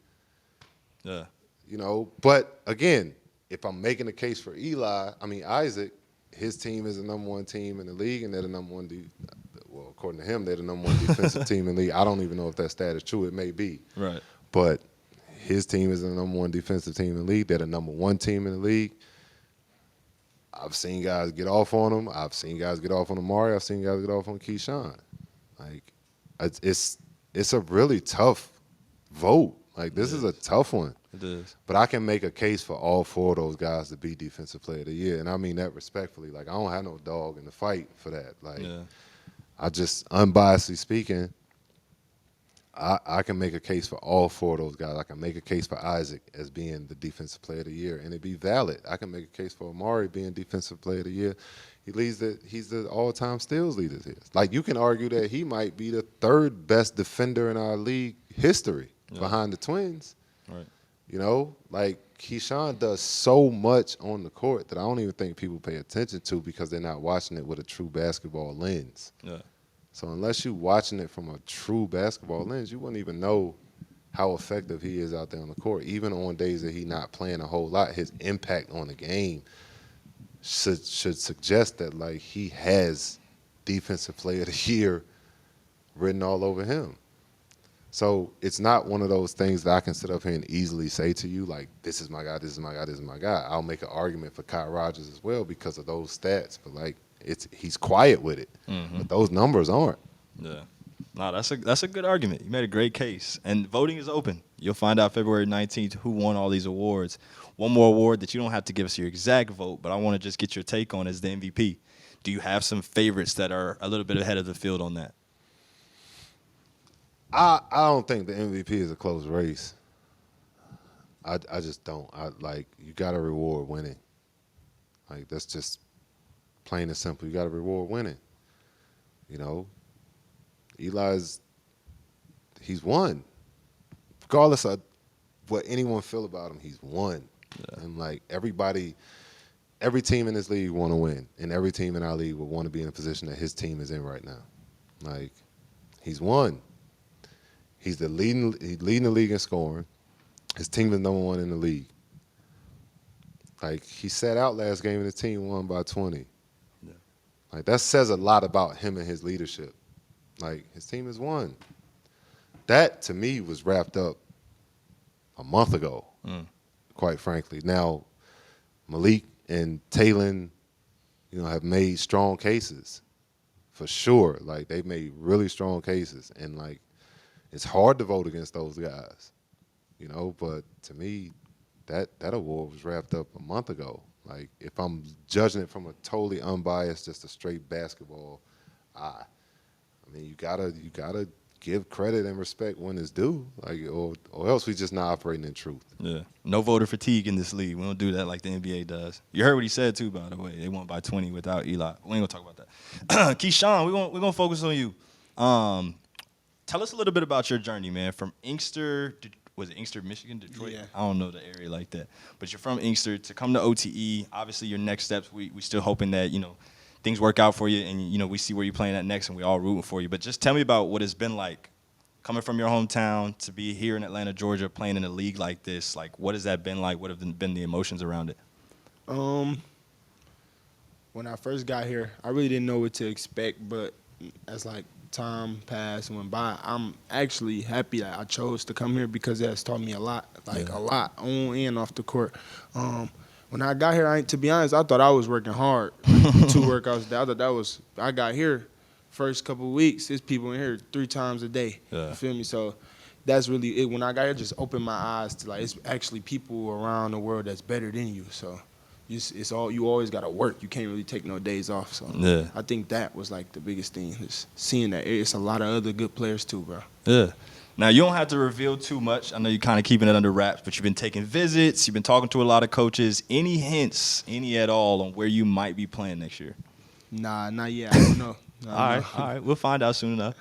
Yeah. You know, but again, if I'm making a case for Isaac, his team is the number one team in the league, and they're the number one. Well, according to him, they're the number one defensive team in the league. I don't even know if that stat is true. It may be. Right. But his team is the number one defensive team in the league. They're the number one team in the league. I've seen guys get off on him. I've seen guys get off on Amari. I've seen guys get off on Keyshawn. Like, it's a really tough vote. Like, this is a tough one. It is. But I can make a case for all four of those guys to be Defensive Player of the Year, and I mean that respectfully. Like, I don't have no dog in the fight for that. Like, I just, unbiasedly speaking, I can make a case for all four of those guys. I can make a case for Isaac as being the Defensive Player of the Year, and it'd be valid. I can make a case for Amari being Defensive Player of the Year. He's the all-time steals leader here. Like, you can argue that he might be the third best defender in our league history behind the Twins. Right. You know, like Keyshawn does so much on the court that I don't even think people pay attention to because they're not watching it with a true basketball lens. Yeah. So unless you're watching it from a true basketball lens, you wouldn't even know how effective he is out there on the court. Even on days that he's not playing a whole lot, his impact on the game should suggest that like he has Defensive Player of the Year written all over him. So it's not one of those things that I can sit up here and easily say to you, like, this is my guy, this is my guy, this is my guy. I'll make an argument for Kyle Rogers as well because of those stats. But, like, he's quiet with it. Mm-hmm. But those numbers aren't. Yeah. No, that's a good argument. You made a great case. And voting is open. You'll find out February 19th who won all these awards. One more award that you don't have to give us your exact vote, but I want to just get your take on is the MVP. Do you have some favorites that are a little bit ahead of the field on that? I don't think the MVP is a close race. I just don't. You got to reward winning. Like, that's just plain and simple. You got to reward winning. You know, he's won. Regardless of what anyone feel about him, he's won. Yeah. And, like, every team in this league want to win, and every team in our league will want to be in a position that his team is in right now. Like, he's won. He's leading the league in scoring. His team is number one in the league. Like, he sat out last game and his team won by 20. Yeah. Like, that says a lot about him and his leadership. Like, his team has won. That, to me, was wrapped up a month ago, quite frankly. Now, Malik and Talon, have made strong cases, for sure. Like, they've made really strong cases. And, like, it's hard to vote against those guys, but to me, that award was wrapped up a month ago. Like, if I'm judging it from a totally unbiased, just a straight basketball eye, I mean, you gotta give credit and respect when it's due, like, or else we just not operating in truth. Yeah, no voter fatigue in this league. We don't do that like the NBA does. You heard what he said too, by the way. They won by 20 without Eli. We ain't gonna talk about that. Keyshawn, we're gonna focus on you. Tell us a little bit about your journey, man. From Inkster, was it Inkster, Michigan, Detroit? Yeah. I don't know the area like that. But you're from Inkster to come to OTE. Obviously, your next steps, we still hoping that, things work out for you and, we see where you're playing at next and we all rooting for you. But just tell me about what it's been like coming from your hometown to be here in Atlanta, Georgia, playing in a league like this. Like, what has that been like? What have been the emotions around it? When I first got here, I really didn't know what to expect, but as time passed and went by, I'm actually happy that I chose to come here because it has taught me a lot, a lot, on and off the court. When I got here, to be honest, I thought I was working hard. 2 workouts a day. I thought that was, I got here, first couple of weeks, there's people in here 3 times a day. Yeah. You feel me? So that's really it. When I got here, just opened my eyes to, it's actually people around the world that's better than you. So it's all, you always got to work. You can't really take no days off. So Yeah. I think that was, the biggest thing, just seeing that it's a lot of other good players too, bro. Yeah. Now, you don't have to reveal too much. I know you're kind of keeping it under wraps, but you've been taking visits. You've been talking to a lot of coaches. Any hints, any at all, on where you might be playing next year? Nah, not yet. I don't know. All right. We'll find out soon enough.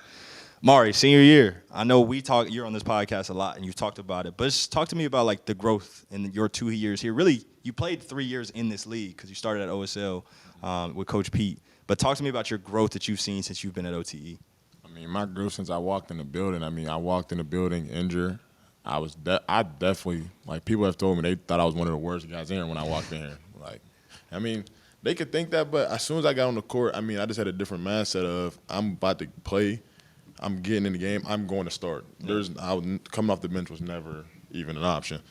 Mari, senior year. I know you're on this podcast a lot, and you've talked about it. But just talk to me about, the growth in your 2 years here. Really, you played 3 years in this league because you started at OSL with Coach Pete. But talk to me about your growth that you've seen since you've been at OTE. I mean, my growth since I walked in the building. I walked in the building injured. I definitely, people have told me they thought I was one of the worst guys in here when I walked in here. They could think that, but as soon as I got on the court, I just had a different mindset of I'm about to play, I'm getting in the game, I'm going to start. Coming off the bench was never even an option.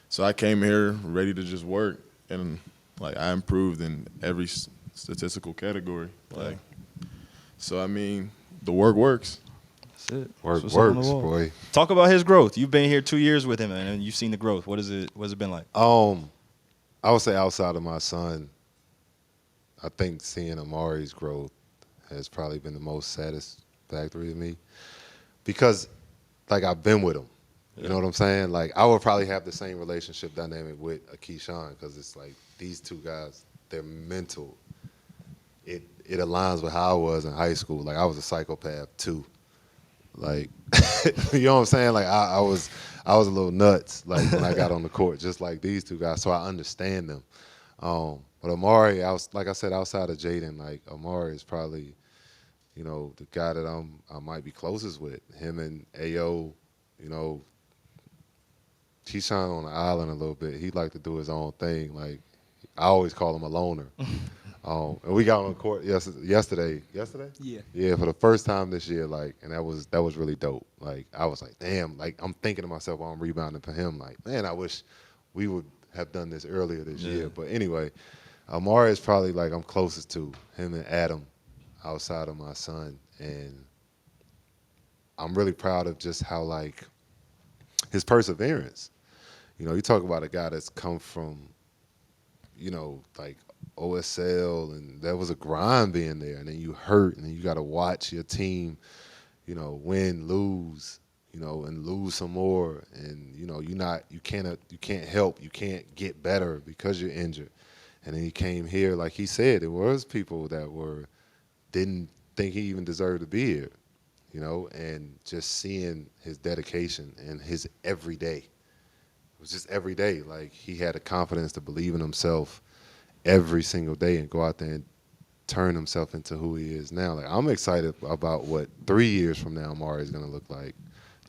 So I came here ready to just work, and I improved in every statistical category. So the work works. That's it. Work That's what's on the works, wall. boy. Talk about his growth. You've been here 2 years with him, and you've seen the growth. What's it been like? I would say outside of my son, I think seeing Amari's growth has probably been the most satisfactory to me because, I've been with him. You know what I'm saying? I would probably have the same relationship dynamic with a Keyshawn because it's these 2 guys, their mental, it aligns with how I was in high school. I was a psychopath too. You know what I'm saying? I was a little nuts when I got on the court, just like these 2 guys. So I understand them. But Amari, like I said, outside of Jaden, Amari is probably, the guy that I might be closest with. Him and Ayo, Keyshawn on the island a little bit. He like to do his own thing. I always call him a loner. And we got on the court yesterday. Yesterday? Yeah. Yeah, for the first time this year, and that was really dope. I was damn, I'm thinking to myself while I'm rebounding for him, man, I wish we would have done this earlier this year. But anyway, Amari is probably I'm closest to him and Adam outside of my son. And I'm really proud of just how his perseverance. You talk about a guy that's come from, OSL, and there was a grind being there, and then you hurt, and then you got to watch your team, win, lose, and lose some more, and you can't help, you can't get better because you're injured. And then he came here, like he said, there was people that didn't think he even deserved to be here, and just seeing his dedication and his everyday. It was just every day. He had the confidence to believe in himself every single day and go out there and turn himself into who he is now. I'm excited about what 3 years from now Amari is going to look like.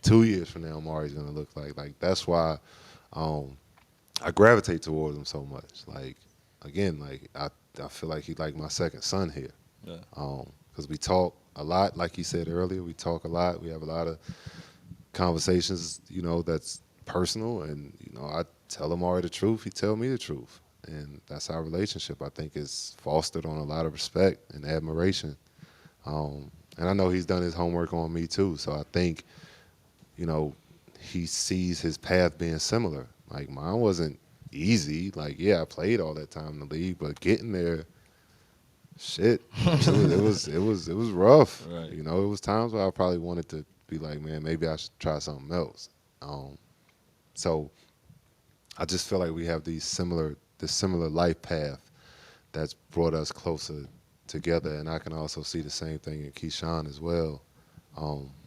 2 years from now Amari is going to look like. That's why I gravitate towards him so much. I feel like he's like my second son here. Yeah. Because we talk a lot, like he said earlier. We talk a lot. We have a lot of conversations, that's personal. And, I tell Amari the truth. He tell me the truth. And that's our relationship, I think, is fostered on a lot of respect and admiration. And I know he's done his homework on me, too. So I think, he sees his path being similar. Mine wasn't easy. I played all that time in the league, but getting there, shit, it was rough. Right. It was times where I probably wanted to be man, maybe I should try something else. So I just feel like we have this similar life path that's brought us closer together, and I can also see the same thing in Keyshawn as well.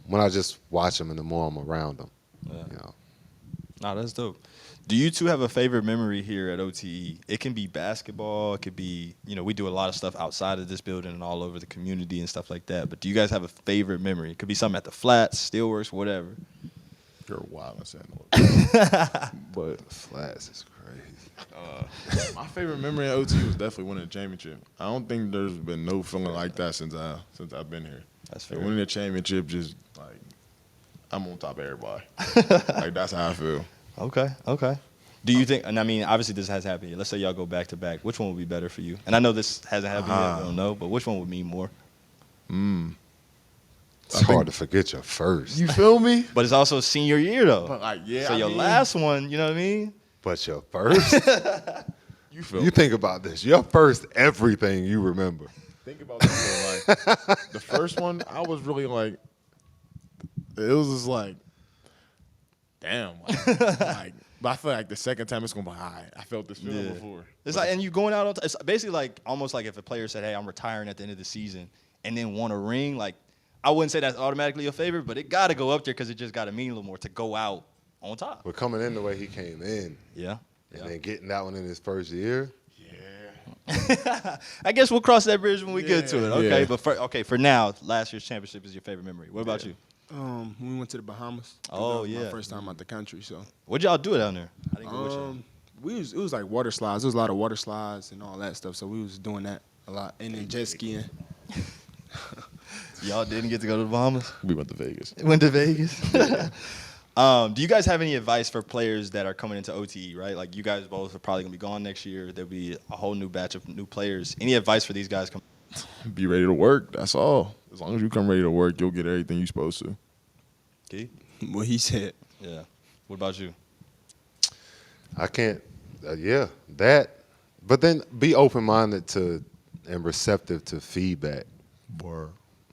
When I just watch him and the more I'm around him, Nah, that's dope. Do you 2 have a favorite memory here at OTE? It can be basketball. It could be, we do a lot of stuff outside of this building and all over the community and stuff like that. But do you guys have a favorite memory? It could be something at the Flats, Steelworks, whatever. You're wild and saying but Flats is crazy. my favorite memory at OT was definitely winning the championship. I don't think there's been no feeling like that since I've been here. That's fair. Winning the championship, just like I'm on top of everybody. Like that's how I feel. Okay. Do you think? And I mean, obviously this has happened. Let's say y'all go back to back. Which one would be better for you? And I know this hasn't happened yet. We don't know, but which one would mean more? It's hard to forget your first. You feel me? But it's also senior year though. But like, yeah. So I your mean, last one, you know what I mean? But your first? You feel You me? think about this. Your first, everything you remember. Think about this though, like the first one, I was really like, it was just like, damn, like, but I feel like the second time it's gonna be all right. I felt this feeling before. It's like, and you going out. It's basically like almost like if a player said, "Hey, I'm retiring at the end of the season," and then won a ring. Like, I wouldn't say that's automatically your favorite, but it got to go up there because it just got to mean a little more to go out on top. But coming in the way he came in, Yeah. and then getting that one in his first year, I guess we'll cross that bridge when we get to it. Okay, Yeah. but for now, last year's championship is your favorite memory. What about you? We went to the Bahamas. Oh, That was yeah. my first time out the country. So What'd y'all do down there? I didn't go with you. it was like water slides. There was a lot of water slides and all that stuff. So we was doing that a lot, and then jet skiing. Y'all didn't get to go to the Bahamas? We went to Vegas. Went to Vegas. Do you guys have any advice for players that are coming into OTE, right? Like you guys both are probably going to be gone next year. There'll be a whole new batch of new players. Any advice for these guys? Be ready to work. That's all. As long as you come ready to work, you'll get everything you're supposed to. Key? What he said. Yeah. What about you? I can't. That. But then be open-minded to and receptive to feedback.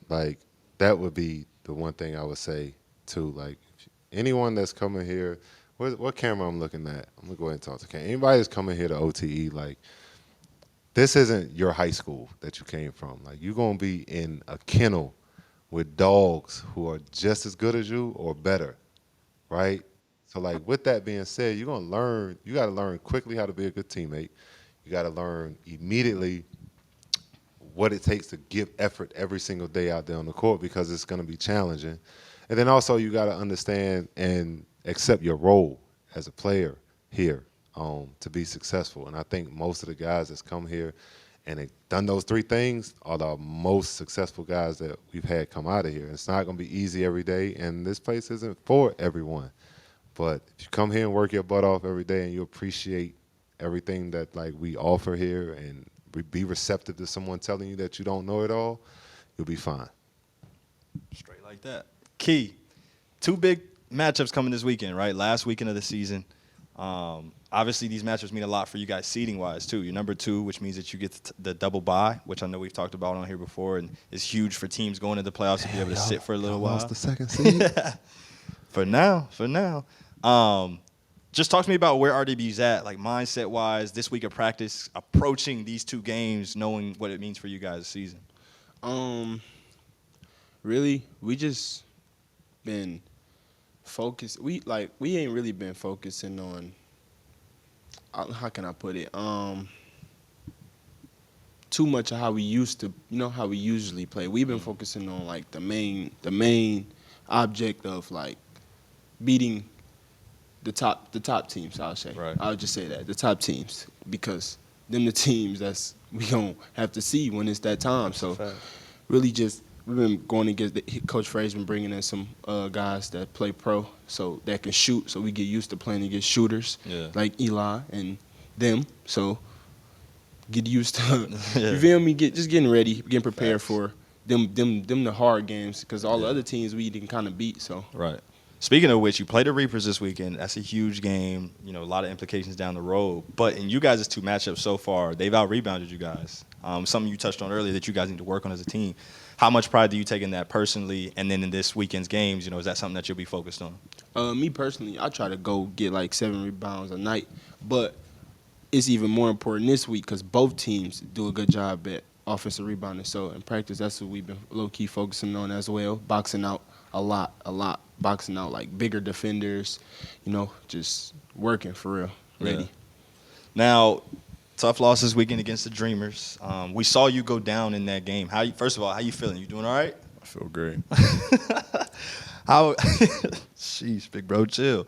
Like that would be the one thing I would say too. Like anyone that's coming here, what camera I'm looking at? I'm gonna go ahead and talk to camera. Anybody that's coming here to OTE, like this isn't your high school that you came from. Like you're gonna be in a kennel with dogs who are just as good as you or better, right? So like with that being said, you're gonna learn. You got to learn quickly how to be a good teammate. You got to learn immediately what it takes to give effort every single day out there on the court because it's going to be challenging. And then also you got to understand and accept your role as a player here to be successful. And I think most of the guys that's come here and they've done those three things are the most successful guys that we've had come out of here. It's not going to be easy every day, and this place isn't for everyone. But if you come here and work your butt off every day and you appreciate everything that like we offer here and be receptive to someone telling you that you don't know it all, you'll be fine. Straight like that. Key, 2 big matchups coming this weekend, right? Last weekend of the season. Obviously, these matchups mean a lot for you guys seeding-wise, too. You're number 2, which means that you get the double bye, which I know we've talked about on here before, and it's huge for teams going into the playoffs to be able to sit for a little while. Lost the second seed. For now. Just talk to me about where RWE's at, like mindset-wise, this week of practice, approaching these 2 games, knowing what it means for you guys this season. Really, we just been focused. We ain't really been focusing on. How can I put it? Too much of how we used to, how we usually play. We've been focusing on like the main object of like beating the top teams, I'll say. Right. I'll just say that, the top teams, because them the teams that's we gonna have to see when it's that time. So really just we've been going against Coach Frey's been bringing in some guys that play pro, so that can shoot. So we get used to playing against shooters like Eli and them. So get used to you feel me? Getting ready, getting prepared for them the hard games, because all the other teams we can kind of beat. So right. Speaking of which, you play the Reapers this weekend. That's a huge game. A lot of implications down the road. But in you guys' 2 matchups so far, they've out-rebounded you guys. Something you touched on earlier that you guys need to work on as a team. How much pride do you take in that personally? And then in this weekend's games, is that something that you'll be focused on? Me personally, I try to go get like 7 rebounds a night. But it's even more important this week because both teams do a good job at offensive rebounding. So in practice, that's what we've been low-key focusing on as well, boxing out a lot. Boxing out like bigger defenders, just working for real, ready. Yeah. Now, tough loss this weekend against the Dreamerz. We saw you go down in that game. First of all, how you feeling? You doing all right? I feel great. Sheesh, big bro, chill.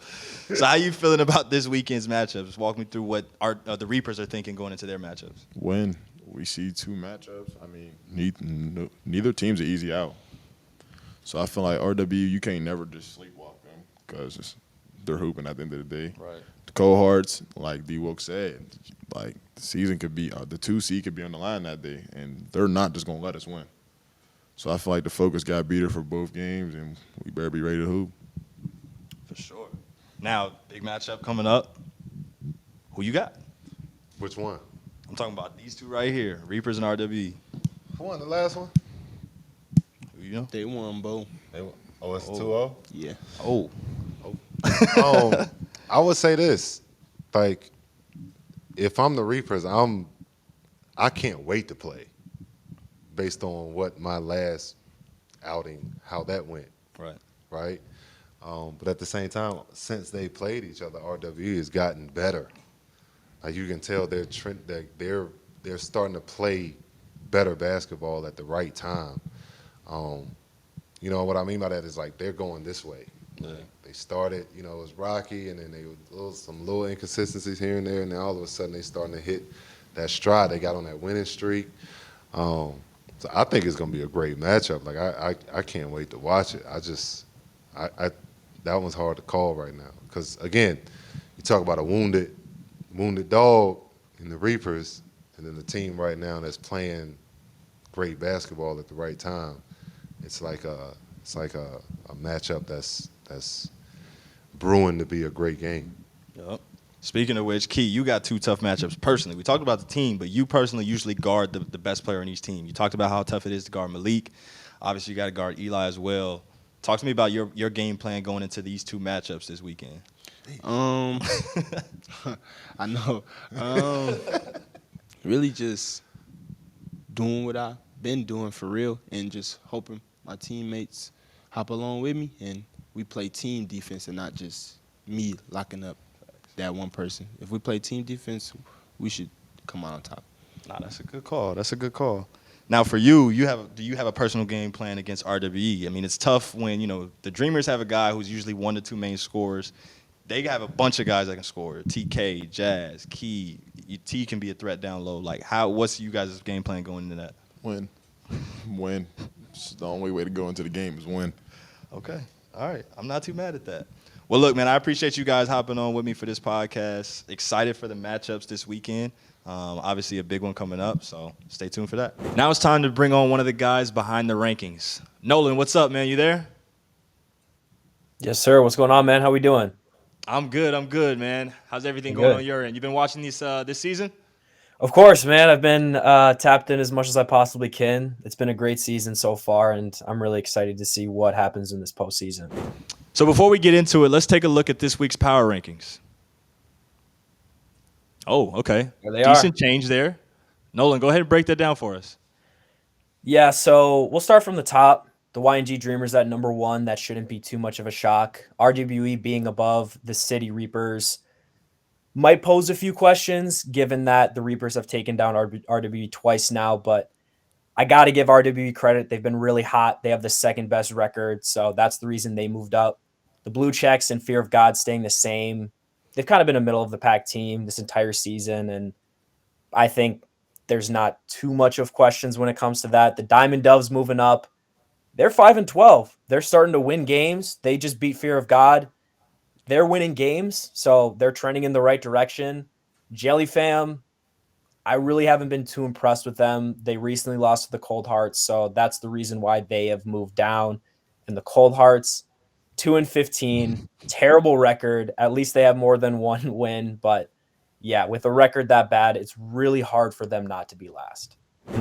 So how you feeling about this weekend's matchups? Walk me through what the Reapers are thinking going into their matchups. When we see 2 matchups, I mean, neither team's an easy out. So I feel like RWE, you can't never just sleepwalk them because they're hooping at the end of the day. Right. The cold hearts, like D. Wilk said, like the season could be, the 2 seed could be on the line that day, and they're not just gonna let us win. So I feel like the focus got to be there for both games, and we better be ready to hoop. For sure. Now, big matchup coming up. Who you got? Which one? I'm talking about these two right here, Reapers and RWE. Who won the last one? Who you know? They won, Bo. Oh, it's 2-0? Yeah. Oh. I would say this, like, if I'm the Reapers, I can't wait to play, based on what my last outing, how that went, Right. right? But at the same time, since they played each other, RWE has gotten better. Like you can tell they're starting to play better basketball at the right time. You know what I mean by that is like they're going this way. Yeah. They started, it was rocky, and then they were some little inconsistencies here and there, and then all of a sudden they starting to hit that stride. They got on that winning streak. So I think it's going to be a great matchup. Like I can't wait to watch it. That one's hard to call right now because again, you talk about a wounded dog in the Reapers, and then the team right now that's playing great basketball at the right time. It's like a matchup that's brewing to be a great game. Yep. Speaking of which, Key, you got two tough matchups personally. We talked about the team, but you personally usually guard the best player on each team. You talked about how tough it is to guard Malik. Obviously, you got to guard Eli as well. Talk to me about your game plan going into these two matchups this weekend. I know. Really just doing what I've been doing for real and just hoping my teammates hop along with me and we play team defense and not just me locking up that one person. If we play team defense, we should come out on top. Nah, that's a good call. That's a good call. Now, for you, do you have a personal game plan against RWE? I mean, it's tough when, the Dreamers have a guy who's usually 1 to 2 main scorers. They have a bunch of guys that can score. TK, Jazz, Key. T can be a threat down low. Like, what's you guys' game plan going into that? Win. It's the only way to go into the game is win. Okay. All right. I'm not too mad at that. Well, look, man, I appreciate you guys hopping on with me for this podcast. Excited for the matchups this weekend. Obviously, a big one coming up, so stay tuned for that. Now it's time to bring on one of the guys behind the rankings. Nolan, what's up, man? You there? Yes, sir. What's going on, man? How we doing? I'm good, man. How's everything going on your end? You been watching this season? Of course, man. I've been tapped in as much as I possibly can. It's been a great season so far, and I'm really excited to see what happens in this postseason. So before we get into it, let's take a look at this week's power rankings. Oh, okay. There they Decent change there. Nolan, go ahead and break that down for us. Yeah, so we'll start from the top. The YNG Dreamerz at number 1. That shouldn't be too much of a shock. RWE being above the City Reapers might pose a few questions, given that the Reapers have taken down RWE twice now, but I got to give RWE credit. They've been really hot. They have the second best record, so that's the reason they moved up. The Blue Checks and Fear of God staying the same. They've kind of been a middle-of-the-pack team this entire season, and I think there's not too much of questions when it comes to that. The Diamond Doves moving up. They're 5-12. They're starting to win games. They just beat Fear of God. They're winning games, so they're trending in the right direction. JellyFam, I really haven't been too impressed with them. They recently lost to the Cold Hearts, so that's the reason why they have moved down. And the Cold Hearts, 2-15, terrible record. At least they have more than one win, but yeah, with a record that bad, it's really hard for them not to be last.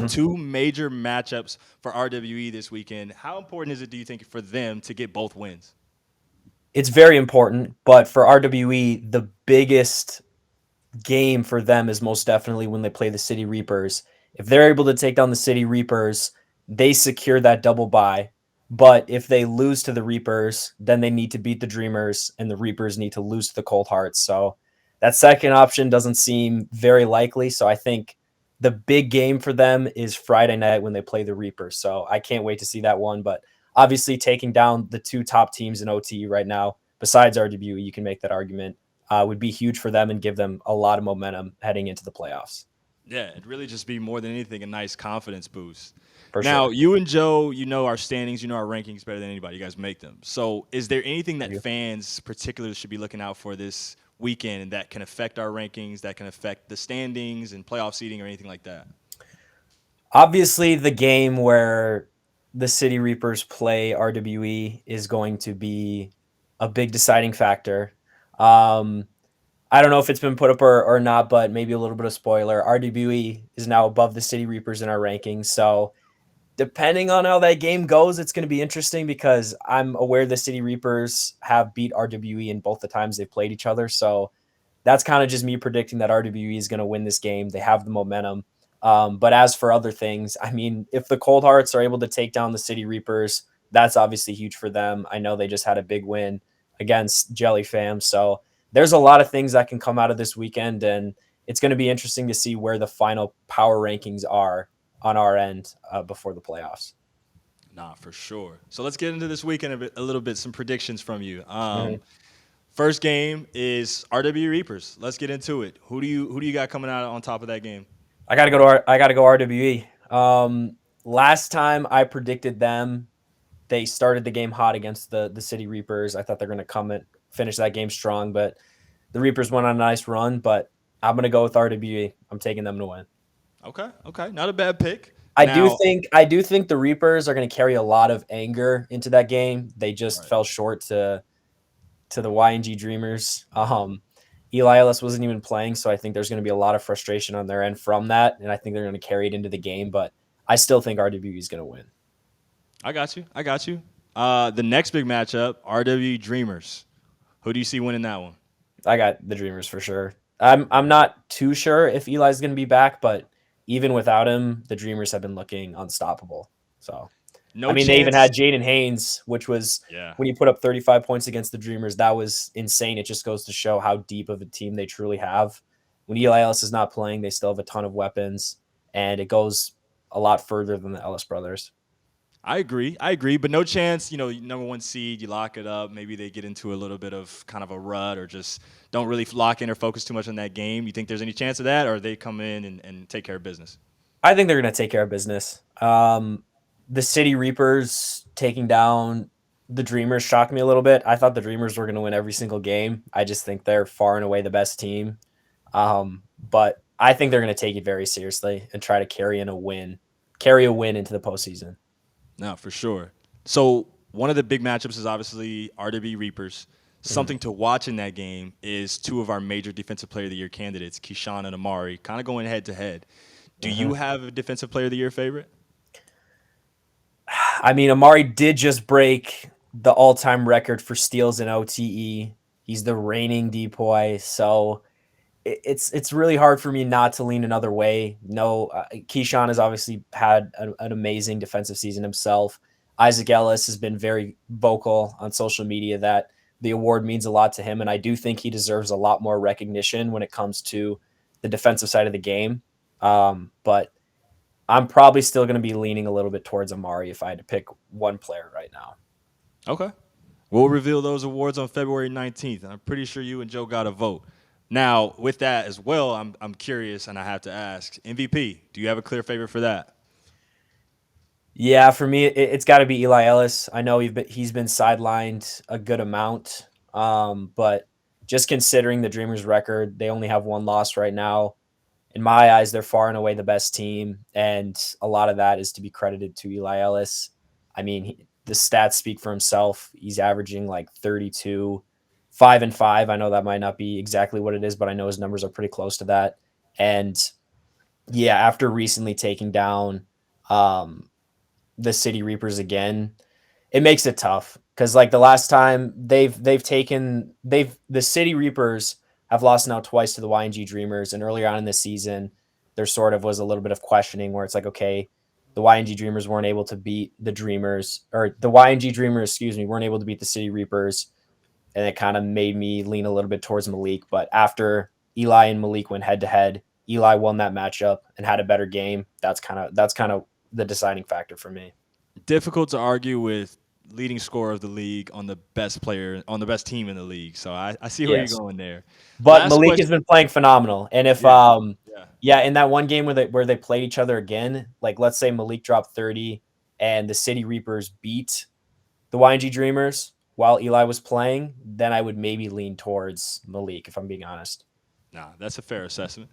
Two major matchups for RWE this weekend. How important is it, do you think, for them to get both wins? It's very important, but for RWE, the biggest game for them is most definitely when they play the City Reapers. If they're able to take down the City Reapers, they secure that double bye. But if they lose to the Reapers, then they need to beat the Dreamers, and the Reapers need to lose to the Cold Hearts. So that second option doesn't seem very likely. So I think the big game for them is Friday night when they play the Reapers. So I can't wait to see that one. But obviously taking down the two top teams in OT right now, besides RWE, you can make that argument, would be huge for them and give them a lot of momentum heading into the playoffs. Yeah, it'd really just be more than anything a nice confidence boost. For Now, sure. you and Joe, you know our standings, you know our rankings better than anybody. You guys make them. So, is there anything that you. fans particularly should be looking out for this weekend that can affect our rankings, that can affect the standings and playoff seeding or anything like that? Obviously, the game where the City Reapers play RWE is going to be a big deciding factor. Um, I don't know if it's been put up or not, but maybe a little bit of spoiler. RWE is now above the City Reapers in our rankings. So depending on how that game goes, it's going to be interesting because I'm aware the City Reapers have beat RWE in both the times they've played each other. So that's kind of just me predicting that RWE is going to win this game. They have the momentum. But as for other things, I mean, if the Cold Hearts are able to take down the City Reapers, that's obviously huge for them. I know they just had a big win against JellyFam. So there's a lot of things that can come out of this weekend, and it's going to be interesting to see where the final power rankings are on our end before the playoffs. Nah, for sure. So let's get into this weekend a little bit, some predictions from you. Mhm. First game is RW Reapers. Let's get into it. Who do you got coming out on top of that game? I gotta go RWE. Last time I predicted them, they started the game hot against the City Reapers. I thought they're gonna come and finish that game strong, but the Reapers went on a nice run. But I'm gonna go with RWE. I'm taking them to win. Okay, not a bad pick. I Now, do think the Reapers are gonna carry a lot of anger into that game. They just right. fell short to the YNG Dreamerz. Eli Ellis wasn't even playing, so I think there's going to be a lot of frustration on their end from that, and I think they're going to carry it into the game. But I still think RWE is going to win. I got you. The next big matchup, RW Dreamerz. Who do you see winning that one? I got the Dreamers for sure. I'm not too sure if Eli's going to be back, but even without him, the Dreamers have been looking unstoppable. So No I mean, chance. they even had Jaden Haynes, which was Yeah. when you put up 35 points against the Dreamers, that was insane. It just goes to show how deep of a team they truly have. When Eli Ellis is not playing, they still have a ton of weapons, and it goes a lot further than the Ellis brothers. I agree, but no chance, number one seed, you lock it up. Maybe they get into a little bit of kind of a rut or just don't really lock in or focus too much on that game. You think there's any chance of that, or they come in and take care of business? I think they're going to take care of business. The City Reapers taking down the Dreamers shocked me a little bit. I thought the Dreamers were going to win every single game. I just think they're far and away the best team. But I think they're going to take it very seriously and try to carry a win into the postseason. No, for sure. So one of the big matchups is obviously RWE Reapers. Something to watch in that game is two of our major Defensive Player of the Year candidates, Keyshawn and Amari, kind of going head to head. Do you have a Defensive Player of the Year favorite? I mean, Amari did just break the all-time record for steals in OTE. He's the reigning DPOY, so it's really hard for me not to lean another way. No, Keyshawn has obviously had an amazing defensive season himself. Isaac Ellis has been very vocal on social media that the award means a lot to him, and I do think he deserves a lot more recognition when it comes to the defensive side of the game. But I'm probably still going to be leaning a little bit towards Amari if I had to pick one player right now. Okay. We'll reveal those awards on February 19th. I'm pretty sure you and Joe got a vote. Now, with that as well, I'm curious, and I have to ask, MVP, do you have a clear favorite for that? Yeah, for me, it's got to be Eli Ellis. I know he's been sidelined a good amount, but just considering the Dreamers' record, they only have one loss right now. In my eyes, they're far and away the best team, and a lot of that is to be credited to Eli Ellis. I mean, the stats speak for himself. He's averaging like 32, 5-5. I know that might not be exactly what it is, but I know his numbers are pretty close to that. And yeah, after recently taking down the City Reapers again, it makes it tough because like the last time the City Reapers have lost now twice to the YNG Dreamerz, and earlier on in the season, there sort of was a little bit of questioning where it's like, okay, the YNG Dreamerz weren't able to beat the Dreamers, or the YNG Dreamerz, excuse me, weren't able to beat the City Reapers, and it kind of made me lean a little bit towards Malik. But after Eli and Malik went head to head, Eli won that matchup and had a better game. That's kind of the deciding factor for me. Difficult to argue with leading scorer of the league on the best player on the best team in the league. So I see where Yes. you're going there. But Last Malik question- has been playing phenomenal. And if Yeah, in that one game where they played each other again, like let's say Malik dropped 30 and the City Reapers beat the YNG Dreamerz while Eli was playing, then I would maybe lean towards Malik, if I'm being honest. Nah, that's a fair assessment.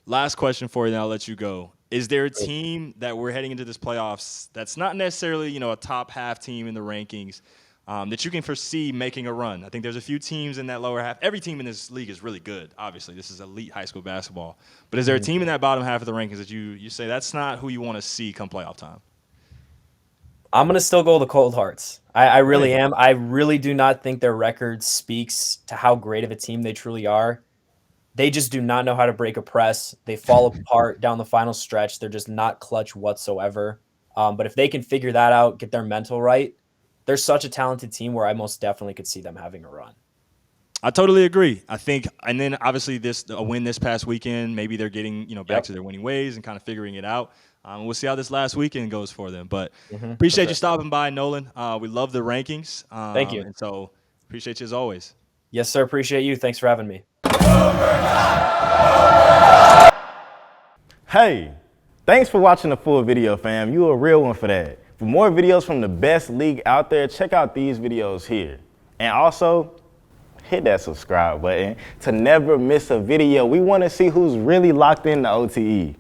Last question for you, then I'll let you go. Is there a team that we're heading into this playoffs that's not necessarily, a top half team in the rankings that you can foresee making a run? I think there's a few teams in that lower half. Every team in this league is really good, obviously. This is elite high school basketball. But is there a team in that bottom half of the rankings that you say that's not who you want to see come playoff time? I'm going to still go with the Cold Hearts. I really am. I really do not think their record speaks to how great of a team they truly are. They just do not know how to break a press. They fall apart down the final stretch. They're just not clutch whatsoever. But if they can figure that out, get their mental right, they're such a talented team where I most definitely could see them having a run. I totally agree. I think, and then obviously a win this past weekend, maybe they're getting back to their winning ways and kind of figuring it out. We'll see how this last weekend goes for them. But appreciate you stopping by, Nolan. We love the rankings. Thank you. And so appreciate you as always. Yes, sir. Appreciate you. Thanks for having me. Hey, thanks for watching the full video, fam. You a real one for that. For more videos from the best league out there, check out these videos here. And also, hit that subscribe button to never miss a video. We want to see who's really locked in the OTE.